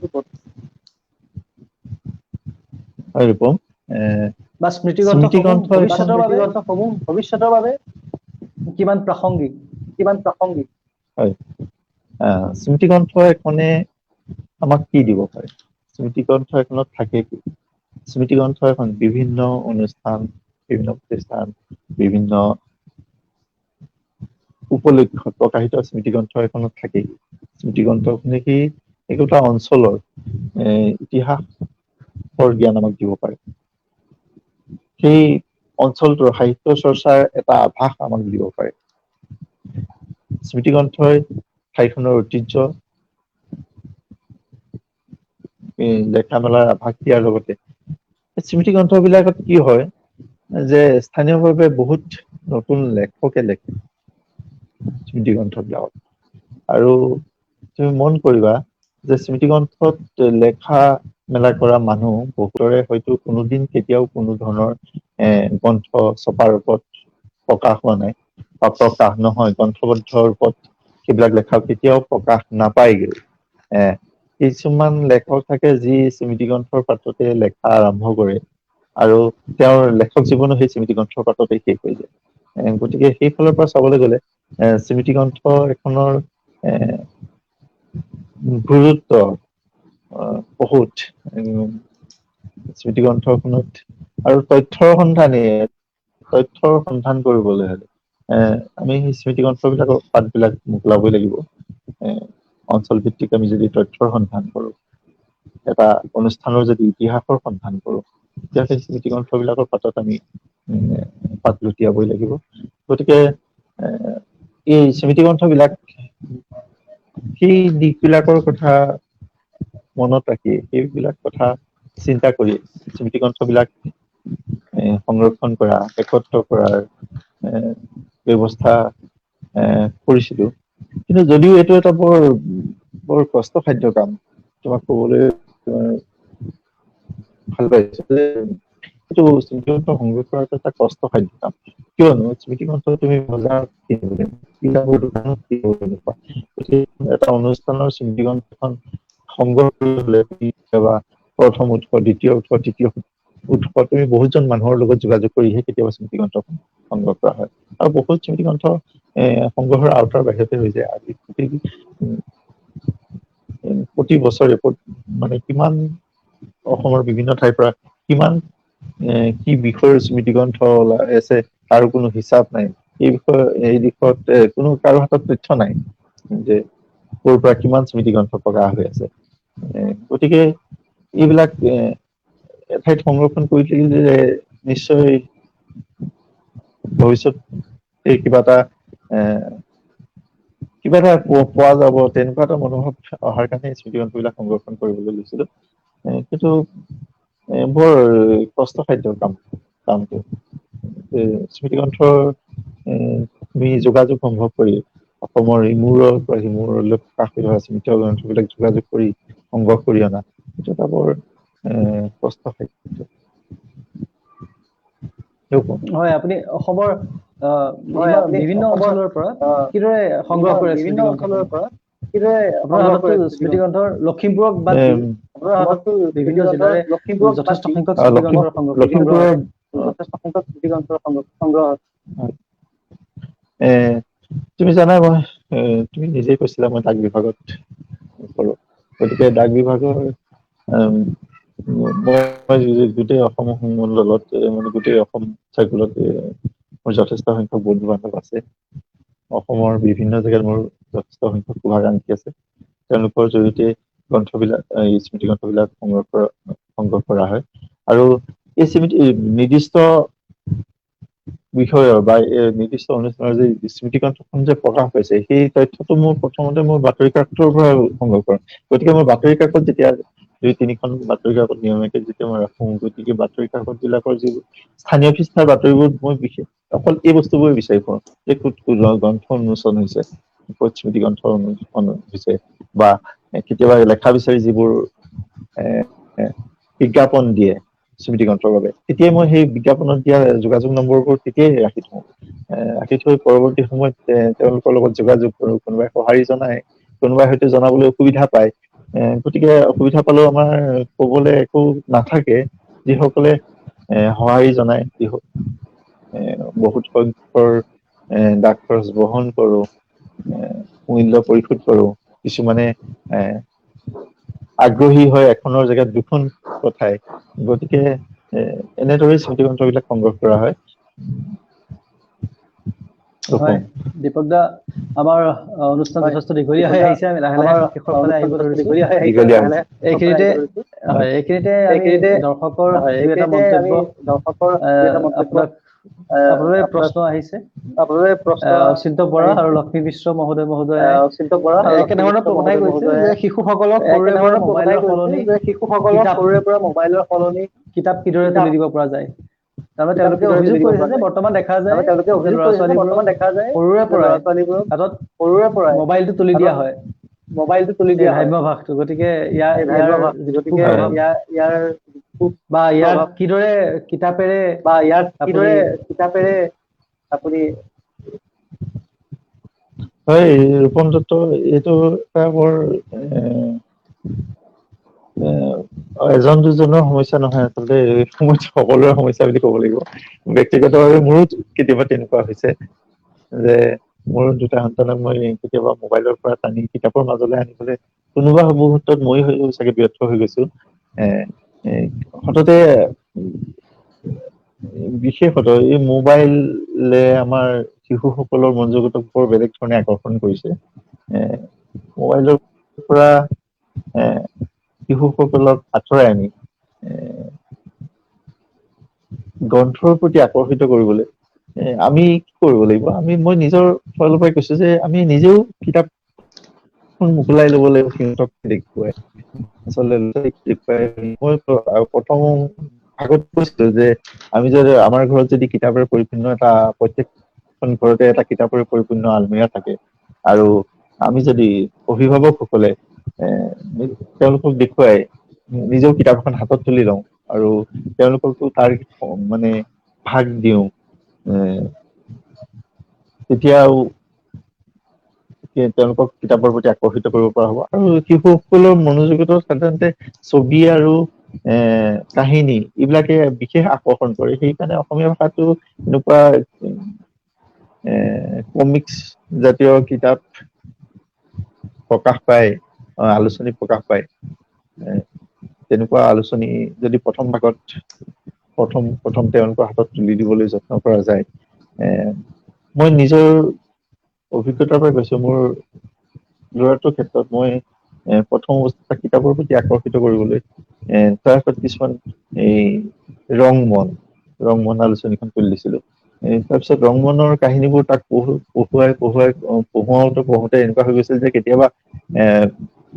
ক'ত হয় ৰূপম বা স্মৃতি গ্ৰন্থসমূহ ভৱিষ্যতৰ বাবে কিমান প্ৰাসংগিক হয় স্মৃতি গ্ৰন্থ এখনে আমাক কি দিব পাৰে স্মৃতি গ্ৰন্থ এখনত থাকে কি স্মৃতি গ্ৰন্থ এখন বিভিন্ন অনুষ্ঠান বিভিন্ন প্ৰতিষ্ঠান বিভিন্ন উপলক্ষত প্ৰকাশিত স্মৃতি গ্ৰন্থ এখনত থাকেই স্মৃতি গ্ৰন্থখনে কি একোটা অঞ্চলৰ ইতিহাসৰ জ্ঞান আমাক দিব পাৰে সেই অঞ্চলটোৰ সাহিত্য চৰ্চাৰ এটা আভাস আমাক দিব পাৰে স্মৃতি গ্ৰন্থই ঠাইখনৰ ঐতিহ্য লেখা মেলাৰ আভাস দিয়াৰ লগতে স্মৃতি গ্ৰন্থ বিলাকত কি হয় যে স্থানীয়ভাৱে বহুত নতুন লেখকে লেখে স্মৃতি গ্ৰন্থ বিলাকত আৰু তুমি মন কৰিবা যে স্মৃতি গ্ৰন্থত লেখা মেলা কৰা মানুহ বহুতৰে হয়তো কোনোদিন কেতিয়াও কোনো ধৰণৰ গ্ৰন্থ ছপাৰ ৰূপত প্ৰকাশ হোৱা নাই বা প্ৰকাশ নহয় গ্ৰন্থবদ্ধ ৰূপত সেইবিলাক লেখা কেতিয়াও প্ৰকাশ নাপায়গৈ কিছুমান লেখক থাকে যি স্মৃতি গ্ৰন্থৰ পাততে লেখা আৰম্ভ কৰে আৰু তেওঁৰ লেখক জীৱনো সেই স্মৃতি গ্ৰন্থৰ পাততে শেষ হৈ যায় গতিকে সেই ফালৰ পৰা চাবলৈ গ'লে স্মৃতি গ্ৰন্থ এখনৰ গুৰুত্ব বহুত স্মৃতি গ্ৰন্থখনত আৰু তথ্যৰ সন্ধান কৰিবলৈ হলে আমি সেই স্মৃতি গ্ৰন্থবিলাকৰ পাতবিলাক মোকলাবই লাগিব অঞ্চল ভিত্তিক আমি যদি তথ্যৰ সন্ধান কৰো এটা অনুষ্ঠানৰ যদি ইতিহাসৰ সন্ধান কৰো তেতিয়া সেই স্মৃতি গ্ৰন্থবিলাকৰ পাতত আমি পাত লুটিয়াবই লাগিব গতিকে এই স্মৃতি গ্ৰন্থবিলাক সেই দিশবিলাকৰ কথা মনত ৰাখি সেইবিলাক কথা চিন্তা কৰি স্মৃতিগ্ৰন্থবিলাক সংৰক্ষণ কৰা, একত্ৰ কৰাৰ ব্যৱস্থা কৰিছিলো। কিন্তু যদিও এইটো এটা বৰ কষ্টসাধ্য কাম, তোমাক ক'বলৈ ভাল পাইছো যে এইটো স্মৃতিগ্ৰন্থ সংগ্ৰহ কৰাটো এটা কষ্টসাধ্য কাম। কিয়নো স্মৃতিগ্ৰন্থ তুমি বজাৰত কিতাপৰ দোকানত এটা অনুষ্ঠানৰ স্মৃতিগ্ৰন্থখন সংগ্ৰহ কৰিবলৈ কেতিয়াবা প্ৰথম উৎস, দ্বিতীয় উৎস, তৃতীয় উৎস তুমি বহুতজন মানুহৰ লগত যোগাযোগ কৰিহে কেতিয়াবা স্মৃতিগ্ৰন্থ সংগ্ৰহ কৰা হয়। আৰু বহুত স্মৃতিগ্ৰন্থ সংগ্ৰহৰ আওতাৰ বাহিৰতে হৈ যায়। আজি প্ৰতি বছৰে মানে কিমান অসমৰ বিভিন্ন ঠাইৰ পৰা কিমান কি বিষয়ৰ স্মৃতিগ্ৰন্থ ওলাই আছে তাৰ কোনো হিচাপ নাই। এই দিশত কোনো কাৰো হাতত তথ্য নাই যে ক'ৰ পৰা কিমান স্মৃতিগ্ৰন্থ প্ৰকাশ হৈ আছে। গতিকে এইবিলাক এঠাইত সংৰক্ষণ কৰি থাকিলে নিশ্চয় ভৱিষ্যত এই কিবা এটা পোৱা যাব, তেনেকুৱা এটা মনোভাৱ অহাৰ কাৰণে স্মৃতিগ্ৰন্থবিলাক সংৰক্ষণ কৰিবলৈ লৈছিলো। কিন্তু বৰ কষ্টসাধ্য কামটো। স্মৃতিগ্ৰন্থৰ তুমি যোগাযোগ সম্ভৱ কৰি অসমৰ ইমূৰৰ পৰা সিমূৰলৈ প্ৰকাশ হৈ স্মৃতিগ্ৰন্থবিলাক যোগাযোগ কৰি সংগ্ৰহ কৰি অনা, এইটো এটা বৰ কষ্টসাধ্য। হয়, আপুনি অসমৰ বিভিন্ন অঞ্চলৰ পৰা কিদৰে সংগ্ৰহ কৰে বিভিন্ন স্মৃতিগ্ৰন্থসমূহ? অঞ্চলৰ পৰা কিদৰে আপোনাৰ সংগ্ৰহ হাততো কৰে স্মৃতিগ্ৰন্থৰ লখিমপুৰক বাদ দি আপোনাৰ হাততো বিভিন্ন স্মৃতিগ্ৰন্থৰ জিলাৰে লখিমপুৰক বাদ যথেষ্ট দি সংখ্যক স্মৃতিগ্ৰন্থৰ সংগ্ৰহ আছে। যথেষ্ট সংখ্যক স্মৃতিগ্ৰন্থৰ সংগ্ৰহ আছে। তুমি জানা তুমি নিজেই কৈছিলা মই ডাক বিভাগত কৰো, গতিকে ডাক বিভাগৰ মই গোটেই অসম মণ্ডলত মানে গোটেই অসম চাৰ্কুলত মোৰ যথেষ্ট সংখ্যক বন্ধু বান্ধৱ আছে। অসমৰ বিভিন্ন জেগাত মোৰ যথেষ্ট সংখ্যক শুভাকাংক্ষী আছে। তেওঁলোকৰ জৰিয়তে স্মৃতিগ্ৰন্থবিলাক সংগ্ৰহ কৰা হয়। আৰু এই নিৰ্দিষ্ট বিষয়ৰ বা নিৰ্দিষ্ট অনুষ্ঠানৰ যে স্মৃতিগ্ৰন্থখন যে প্ৰকাশ পাইছে, সেই তথ্যটো মোৰ প্ৰথমতে মোৰ বাতৰি কাকতৰ পৰা সংগ্ৰহ কৰোঁ। গতিকে মই বাতৰি কাকত যেতিয়া 2-3খন বাতৰি কাকত নিয়মীয়াকৈ যেতিয়া মই ৰাখোঁ, গতিকে বাতৰি কাকত বিলাকৰ যিবোৰ স্থানীয় পৃষ্ঠাৰ বাতৰিবোৰ মই বিশেষ অকল এই বস্তুবোৰে বিচাৰি পাওঁ যে ক'ত গ্ৰন্থ উন্মোচন হৈছে, ক'ত স্মৃতিগ্ৰন্থ উন্মোচন হৈছে, বা কেতিয়াবা লেখা বিচাৰি যিবোৰ বিজ্ঞাপন দিয়ে স্মৃতিগ্ৰন্থৰ বাবে, তেতিয়াই মই সেই বিজ্ঞাপনত দিয়া যোগাযোগ নম্বৰবোৰ তেতিয়াই ৰাখি থৈ পৰৱৰ্তী সময়ত তেওঁলোকৰ লগত যোগাযোগ কৰোঁ। কোনোবাই সঁহাৰি জনায়, কোনোবাই হয়তো জনাবলৈ অসুবিধা পায়। গতিকে অসুবিধা পালেও আমাৰ কবলৈ একো নাথাকে। যিসকলে সঁহাৰি জনায়, বহুত সংখ্যকৰ ডাক খৰচ বহন কৰোঁ, মূল্য পৰিশোধ কৰোঁ। কিছুমানে আগ্ৰহী হয় এখনৰ জেগাত দুখন পঠায়। গতিকে এনেদৰেই স্মৃতিগ্ৰন্থবিলাক সংগ্ৰহ কৰা হয়। হয়, দীপক দা, আমাৰ অনুষ্ঠান যথেষ্ট দীঘলীয়া হৈ আহিছে। আমি লাহে লাহে শেষৰ ফালে আহিব ধৰিছো। এইখিনিতে আমি দৰ্শকৰ দুই এটা মন্তব্য, আপোনালৈ প্ৰশ্ন আহিছে। অচিন্ত বৰা আৰু লক্ষ্মী মিশ্ৰ মহোদয়ে একেধৰণৰ কথাই কৈছে যে শিশুসকলক সৰুৰে পৰা মোবাইলৰ সলনি কিতাপ কিদৰে তুলি দিব পৰা যায়। তাৰমানে তেওঁলোকে অভিযোগ কৰিছে যে বৰ্তমান দেখা যায় যে ল'ৰা ছোৱালীবোৰক সৰুৰে পৰাই হাতত মোবাইলটো তুলি দিয়া হয়, এই ভ্ৰাম্যভাসটো। গতিকে ইয়াৰ যিটো কুপ্ৰভাৱ বা ইয়াক কিদৰে কিতাপেৰে আপুনি হয়, ৰূপম দত্ত, এইটো এটা বৰ এজন দুজনৰ সমস্যা নহয়, আচলতে এই সময়ত সকলোৰে সমস্যা বুলি ক'ব লাগিব। ব্যক্তিগতভাৱে মোৰো কেতিয়াবা তেনেকুৱা হৈছে যে মোৰ দুটা সন্তানক মই কেতিয়াবা মোবাইলৰ পৰা টানি কিতাপৰ মাজলৈ আনিবলৈ কোনোবা মুহূৰ্তত মই চাগে ব্যৰ্থ হৈ গৈছো। সততে বিশেষত এই মোবাইলে আমাৰ শিশুসকলৰ মনোযোগতক বৰ বেলেগ ধৰণে আকৰ্ষণ কৰিছে। মোবাইলৰ পৰা শিশুসকলক আঁতৰাই আনি গ্ৰন্থৰ প্ৰতি আকৰ্ষিত কৰিবলৈ আমি কি কৰিব লাগিব? মই নিজৰ ফালৰ পৰাই কৈছো যে আমি নিজেও কিতাপ মোকলাই ল'ব লাগিব সিহঁতক দেখুৱাই আচলতে দেখুৱাই মই প্ৰথম আগত কৈছিলো যে আমি যদি আমাৰ ঘৰত যদি কিতাপেৰে পৰিপূৰ্ণ এটা প্ৰত্যেকখন ঘৰতে এটা কিতাপেৰে পৰিপূৰ্ণ আলমিৰা থাকে আৰু আমি যদি অভিভাৱকসকলে তেওঁলোকক দেখুৱাই নিজেও কিতাপ এখন হাতত তুলি লওঁ আৰু তেওঁলোককো তাৰ মানে ভাগ দিওঁ তেতিয়াও তেওঁলোকক কিতাপৰ প্ৰতি আকৰ্ষিত কৰিব পৰা হ'ব আৰু শিশুসকলৰ মনোযোগতো সাধাৰণতে ছবি আৰু কাহিনী এইবিলাকে বিশেষ আকৰ্ষণ কৰে সেইকাৰণে অসমীয়া ভাষাটো এনেকুৱা কমিক্স জাতীয় কিতাপ প্ৰকাশ পায় আলোচনী প্ৰকাশ পায় তেনেকুৱা আলোচনী যদি প্ৰথম ভাগত প্ৰথম তেওঁলোকৰ হাতত তুলি দিবলৈ যত্ন কৰা যায় মই নিজৰ অভিজ্ঞতাৰ পৰা কৈছো মোৰ ল'ৰাটোৰ ক্ষেত্ৰত মই প্ৰথম অৱস্থাত কিতাপৰ প্ৰতি আকৰ্ষিত কৰিবলৈ তাৰ ক্ষেত্ৰত কিছুমান এই ৰংমন আলোচনীখন খুলি দিছিলো তাৰপিছত ৰংমনৰ কাহিনীবোৰ তাক পঢ়োৱাওতে এনেকুৱা হৈ গৈছিল যে কেতিয়াবা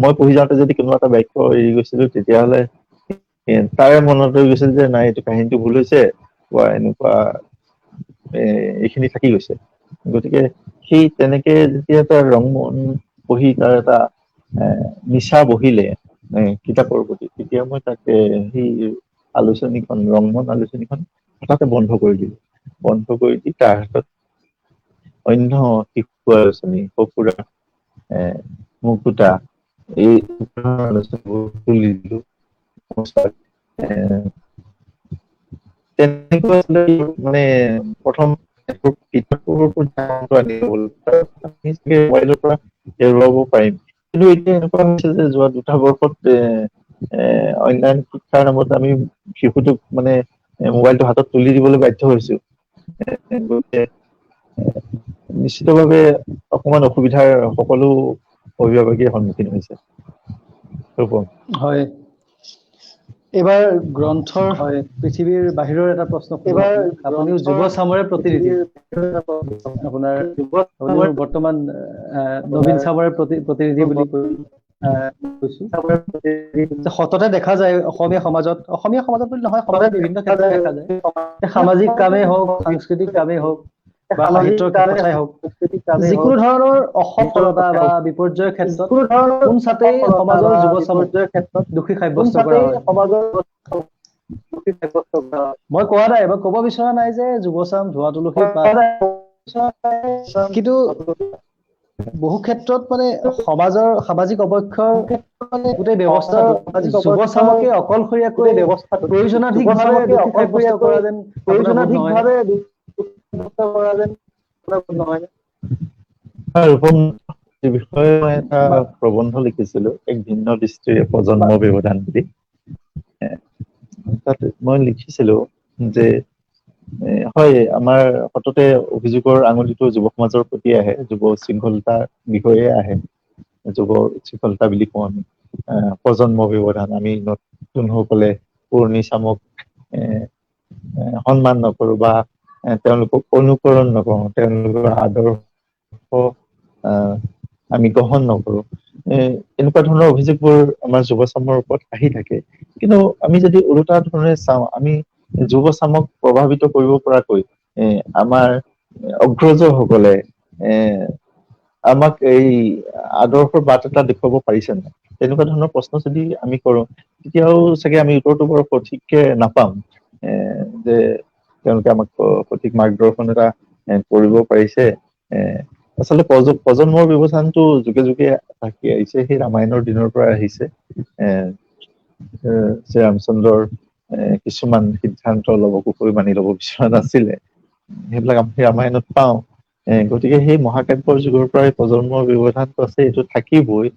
মই পঢ়ি যাওঁতে যদি কোনোবা এটা বাক্য এৰি গৈছিলো তেতিয়াহ'লে তাৰে মনত হৈ গৈছিল যে নাই এইটো কাহিনীটো ভুল হৈছে বা এনেকুৱা এইখিনি থাকি গৈছে গতিকে সেই তেনেকে যেতিয়া এটা ৰংমন পঢ়ি তাৰ এটা নিচা বহিলে কিতাপৰ প্ৰতি তেতিয়া মই তাক সেই আলোচনীখন ৰংমন আলোচনীখন হঠাতে বন্ধ কৰি দিলো বন্ধ কৰি দি তাৰ হাতত অন্য শিশু আলোচনী সঁফুৰা মুখ ফুটা এই আলোচনীবোৰ তুলি দিলো তেনেকৈ মানে প্ৰথম কিতাপৰ মোবাইলৰ পৰা এৰুৱাব পাৰিম কিন্তু এতিয়া এনেকুৱা হৈছে যে যোৱা 2 বৰ্ষত অনলাইন শিক্ষাৰ নামত আমি শিশুটোক মানে মোবাইলটো হাতত তুলি দিবলৈ বাধ্য হৈছো নিশ্চিতভাৱে অকমান অসুবিধাৰ সকলো অভিভাৱকে সন্মুখীন হৈছে হয় এইবাৰ গ্ৰন্থৰ পৃথিৱীৰ বাহিৰৰ এটা প্ৰশ্ন আপুনিও যুৱ চামৰে প্ৰতিনিধি আপোনাৰ আপুনিও বৰ্তমান নবীন চামৰে প্ৰতিনিধি বুলি কৈছো সততে দেখা যায় অসমীয়া সমাজত বুলি নহয় সমাজৰ বিভিন্ন ক্ষেত্ৰত দেখা যায় সামাজিক কামেই হওক সাংস্কৃতিক কামেই হওক বা সাহিত্যৰ কথাই হওক যিকোনো ধৰণৰ অসফলতা বা বিপৰ্যয়ৰ ক্ষেত্ৰত কোন ছাত্ৰেই সমাজৰ যুৱ চামক দোষী সাব্যস্ত কৰা হয় মই কোৱা নাই মই ক'ব বিচৰা নাই যে যুৱচাম ধোৱা তুলসী পাত কিন্তু বহু ক্ষেত্ৰত মানে সামাজিক অৱক্ষয়ৰ গোটেই ব্যৱস্থাটো যুৱ চামকে অকলশৰীয়াকৈ প্ৰয়োজনাধিকভাৱে দোষী সাব্যস্ত কৰা যেন ৰূপম এই বিষয়ে মই এটা প্ৰবন্ধ লিখিছিলো এক ভিন্ন দৃষ্টিৰে প্ৰজন্ম ব্যৱধান বুলি তাত মই লিখিছিলো যে হয় আমাৰ সততে অভিযোগৰ আঙুলিটো যুৱ সমাজৰ প্ৰতি আহে যুৱ শৃংখলতাৰ বিষয়ে আহে যুৱ শৃংখলতা বুলি কওঁ আমি প্ৰজন্ম ব্যৱধান আমি নতুনসকলে পুৰণি চামক সন্মান নকৰো বা তেওঁলোকক অনুকৰণ নকৰো তেওঁলোকৰ আদৰ্শ আমি গ্ৰহণ নকৰো এনেকুৱা ধৰণৰ অভিযোগবোৰ আমাৰ যুৱ চামৰ ওপৰত আহি থাকে কিন্তু আমি যদি ওলোটা ধৰণে চাওঁ আমি যুৱ চামক প্ৰভাৱিত কৰিব পৰাকৈ আমাৰ অগ্ৰজসকলে আমাক এই আদৰ্শৰ বাট এটা দেখুৱাব পাৰিছে নাই তেনেকুৱা ধৰণৰ প্ৰশ্ন যদি আমি কৰো তেতিয়াও চাগে আমি উত্তৰটো বৰ সঠিককে নাপাম যে তেওঁলোকে আমাক সঠিক মাৰ্গদৰ্শন এটা কৰিব পাৰিছে আচলতে প্ৰজন্মৰ ব্যৱধানটো যুগে যুগে থাকি আহিছে সেই ৰামায়ণৰ দিনৰ পৰা আহিছে শ্ৰী ৰামচন্দ্ৰৰ কিছুমান সিদ্ধান্ত লব কুশৰি মানি লব বিচৰা নাছিলে সেইবিলাক আমি ৰামায়ণত পাওঁ গতিকে সেই মহাকাব্যৰ যুগৰ পৰাই প্ৰজন্মৰ ব্যৱধানটো আছে এইটো থাকিবই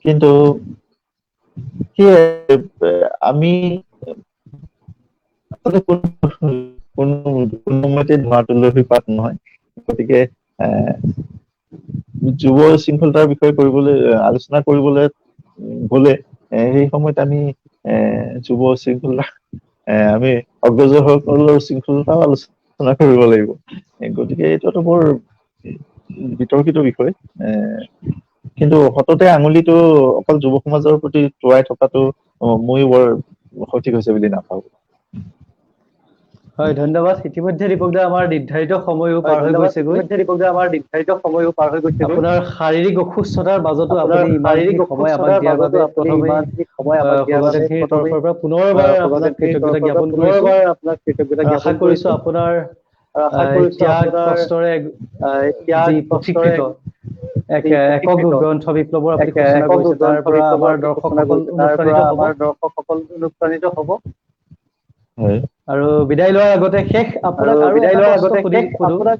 কিন্তু আমি কোনো সময়তে ধোঁৱা তুলসী পাত নহয় গতিকে যুৱ শৃংখলতাৰ বিষয়ে কৰিবলৈ আলোচনা কৰিবলৈ গলে সেই সময়ত আমি যুৱ শৃংখলা আমি অগ্ৰজসকলৰ শৃংখলতাও আলোচনা কৰিব লাগিব গতিকে এইটো এটা বৰ বিতৰ্কিত বিষয়। কিন্তু সততে আঙুলিটো অকল যুৱ সমাজৰ প্ৰতি তোৱাই থকাটো ময়ো বৰ সঠিক হৈছে বুলি নাভাবো। হয়, ধন্যবাদ। ইতিমধ্যে দীপক দা আমাৰ নিৰ্ধাৰিত সময়ো পাৰ হৈ গৈছেগৈ। আপোনাৰ শাৰীৰিক অসুস্থতাৰ মাজতো আপুনি ইমানখিনি সময় আমাক দিয়াৰ বাবে প্ৰথমে শুভাকাংক্ষীৰ তৰফৰ পৰা পুনৰবাৰ আপোনাক কৃতজ্ঞতা জ্ঞাপন কৰিছোঁ। আৰু আশা কৰিছোঁ আপোনাৰ ত্যাগ কষ্টৰে যি পুথিকৃত একক গ্ৰন্থ বিপ্লৱৰ আপুনি সূচনা কৰিছে, তাৰ পৰা আমাৰ দৰ্শকসকল অনুপ্ৰাণিত হ'ব। হয়। আৰু বিদায় লোৱাৰ আগতে শেষ আপোনাক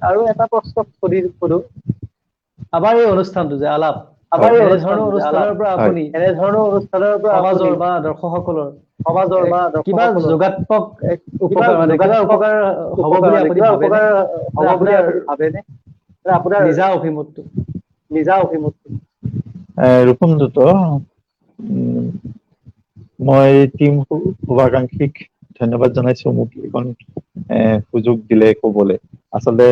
আৰু এটা প্ৰশ্ন সুধো। আমাৰ এই অনুষ্ঠানটো যে আলাপ, এনেধৰণৰ অনুষ্ঠানৰ পৰা আপুনি সমাজৰ বা দৰ্শকসকলৰ কিবা যোগাত্মক উপকাৰ মানে কিবা উপকাৰ হ'ব বুলি আপুনি ভাবেনে? আপোনাৰ নিজা অভিমতটো। ৰূপম দত্ত, মই টিম শুভাকাংক্ষীক ধন্যবাদ জনাইছো মোক এইখন সুযোগ দিলে ক'বলে। আচলতে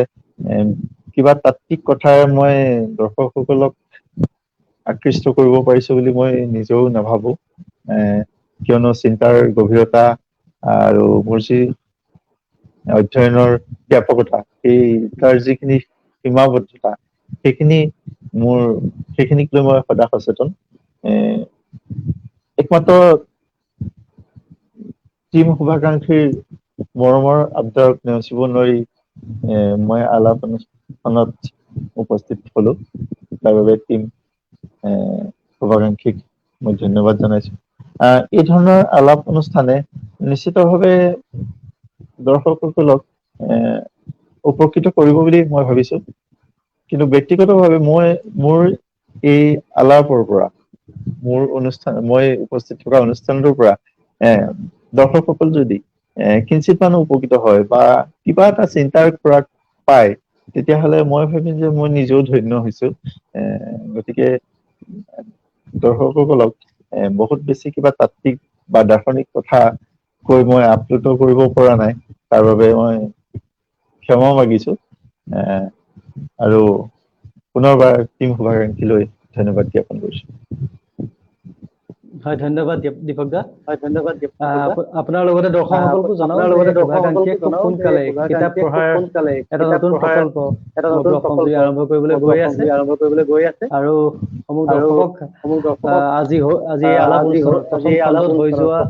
কিবা তাত্ত্বিক কথাৰে মই দৰ্শকসকলক আকৃষ্ট কৰিব পাৰিছো বুলি মই নিজেও নাভাবো। কিয়নো চিন্তাৰ গভীৰতা আৰু মোৰ যি অধ্যয়নৰ ব্যাপকতা, তাৰ যিখিনি সীমাবদ্ধতা, সেইখিনিক লৈ মই সদায় সচেতন। একমাত্ৰ টিম শুভাকাংক্ষীৰ মৰমৰ আবদাৰক নেওচিব নোৱাৰি মই আলাপ অনুষ্ঠানত উপস্থিত হলো। তাৰ বাবে টিম শুভাকাংক্ষীক মই ধন্যবাদ জনাইছো। এই ধৰণৰ আলাপ অনুষ্ঠানে নিশ্চিতভাৱে দৰ্শকসকলক উপকৃত কৰিব বুলি মই ভাবিছো। কিন্তু ব্যক্তিগতভাৱে মোৰ এই আলাপৰ পৰা, মই উপস্থিত থকা অনুষ্ঠানটোৰ পৰা দৰ্শকসকল যদি কিঞ্চিত মানুহ উপকৃত হয় বা কিবা এটা চিন্তাৰ খোৰাক পায়, তেতিয়াহ'লে মই ভাবিম যে মই নিজেও ধন্য হৈছো। গতিকে দৰ্শকসকলক বহুত বেছি কিবা তাত্ত্বিক বা দাৰ্শনিক কথা কৈ মই আপ্লুত কৰিব পৰা নাই, তাৰ বাবে মই ক্ষমা মাগিছো। আৰু পুনৰবাৰ টিম শুভাকাংক্ষীলৈ ধন্যবাদ জ্ঞাপন কৰিছো। হয়, ধন্যবাদ দীপক দা। আপোনাৰ লগতে দৰ্শকসকলকো জনাও যে শুভাকাংক্ষীয়ে খুব সোনকালে কিতাপ পঢ়াৰ এটা নতুন প্ৰকল্প সমগ্ৰ অসমজুৰি আৰম্ভ কৰিবলৈ গৈ আছে। আৰু সমূহ দৰ্শকক আজি এই আলাপ অনুষ্ঠানত প্ৰথম খণ্ডত হৈ যোৱা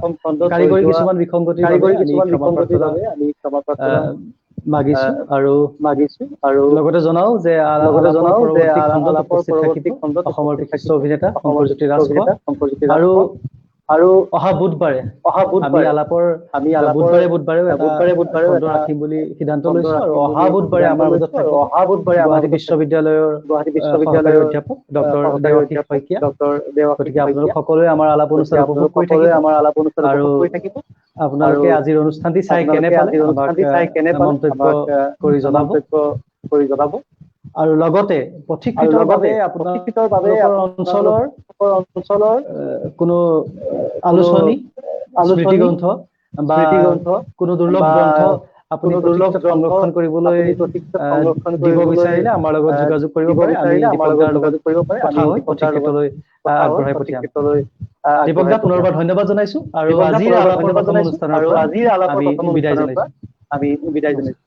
কাৰিকৰী কিছুমান বিসংগতিৰ বাবে আমি ক্ষমা প্ৰাৰ্থনা মাগিছো। আৰু লগতে জনাও যে আলাপৰ পৰৱৰ্তী খণ্ডত উপস্থিত থাকিব অসমৰ বিশিষ্ট অভিনেতা শংকৰজ্যোতি ৰাজখোৱা। আৰু অহা বুধবাৰে আমি আলাপৰ বুধবাৰেও এটা খণ্ড ৰাখিম বুলি সিদ্ধান্ত লৈছো। আৰু অহা বুধবাৰে আমাৰ মাজত থাকিব গুৱাহাটী বিশ্ববিদ্যালয়ৰ সহকাৰী অধ্যাপক ডক্টৰ দেৱাশীষ শইকীয়া। গতিকে আপোনালোক সকলোৱে আমাৰ আলাপ অনুষ্ঠান উপভোগ কৰি থাকিব। আৰু আপোনালোকে আজিৰ অনুষ্ঠানটি চাই কেনে পালে আমাক মন্তব্য কৰি জনাব। আৰু লগতে পথিকৃতভাৱে আপোনালোকৰ অঞ্চলৰ কোনো আলোচনী, স্মৃতিগ্ৰন্থ বা কোনো দুৰ্লভ গ্ৰন্থ আপুনি পথিকৃতত সংৰক্ষণ কৰিবলৈ দিব বিচাৰিলে আমাৰ লগত যোগাযোগ কৰিব পাৰে। আমি দীপক দাৰ লগত কথা হৈ পথিকৃতলৈ আগবঢ়াই পঠিয়াম। দীপক দা, পুনৰবাৰ ধন্যবাদ জনাইছো। আৰু আজিৰ আলাপৰ প্ৰথম অনুষ্ঠানৰ পৰা আমি বিদায় জনাইছো।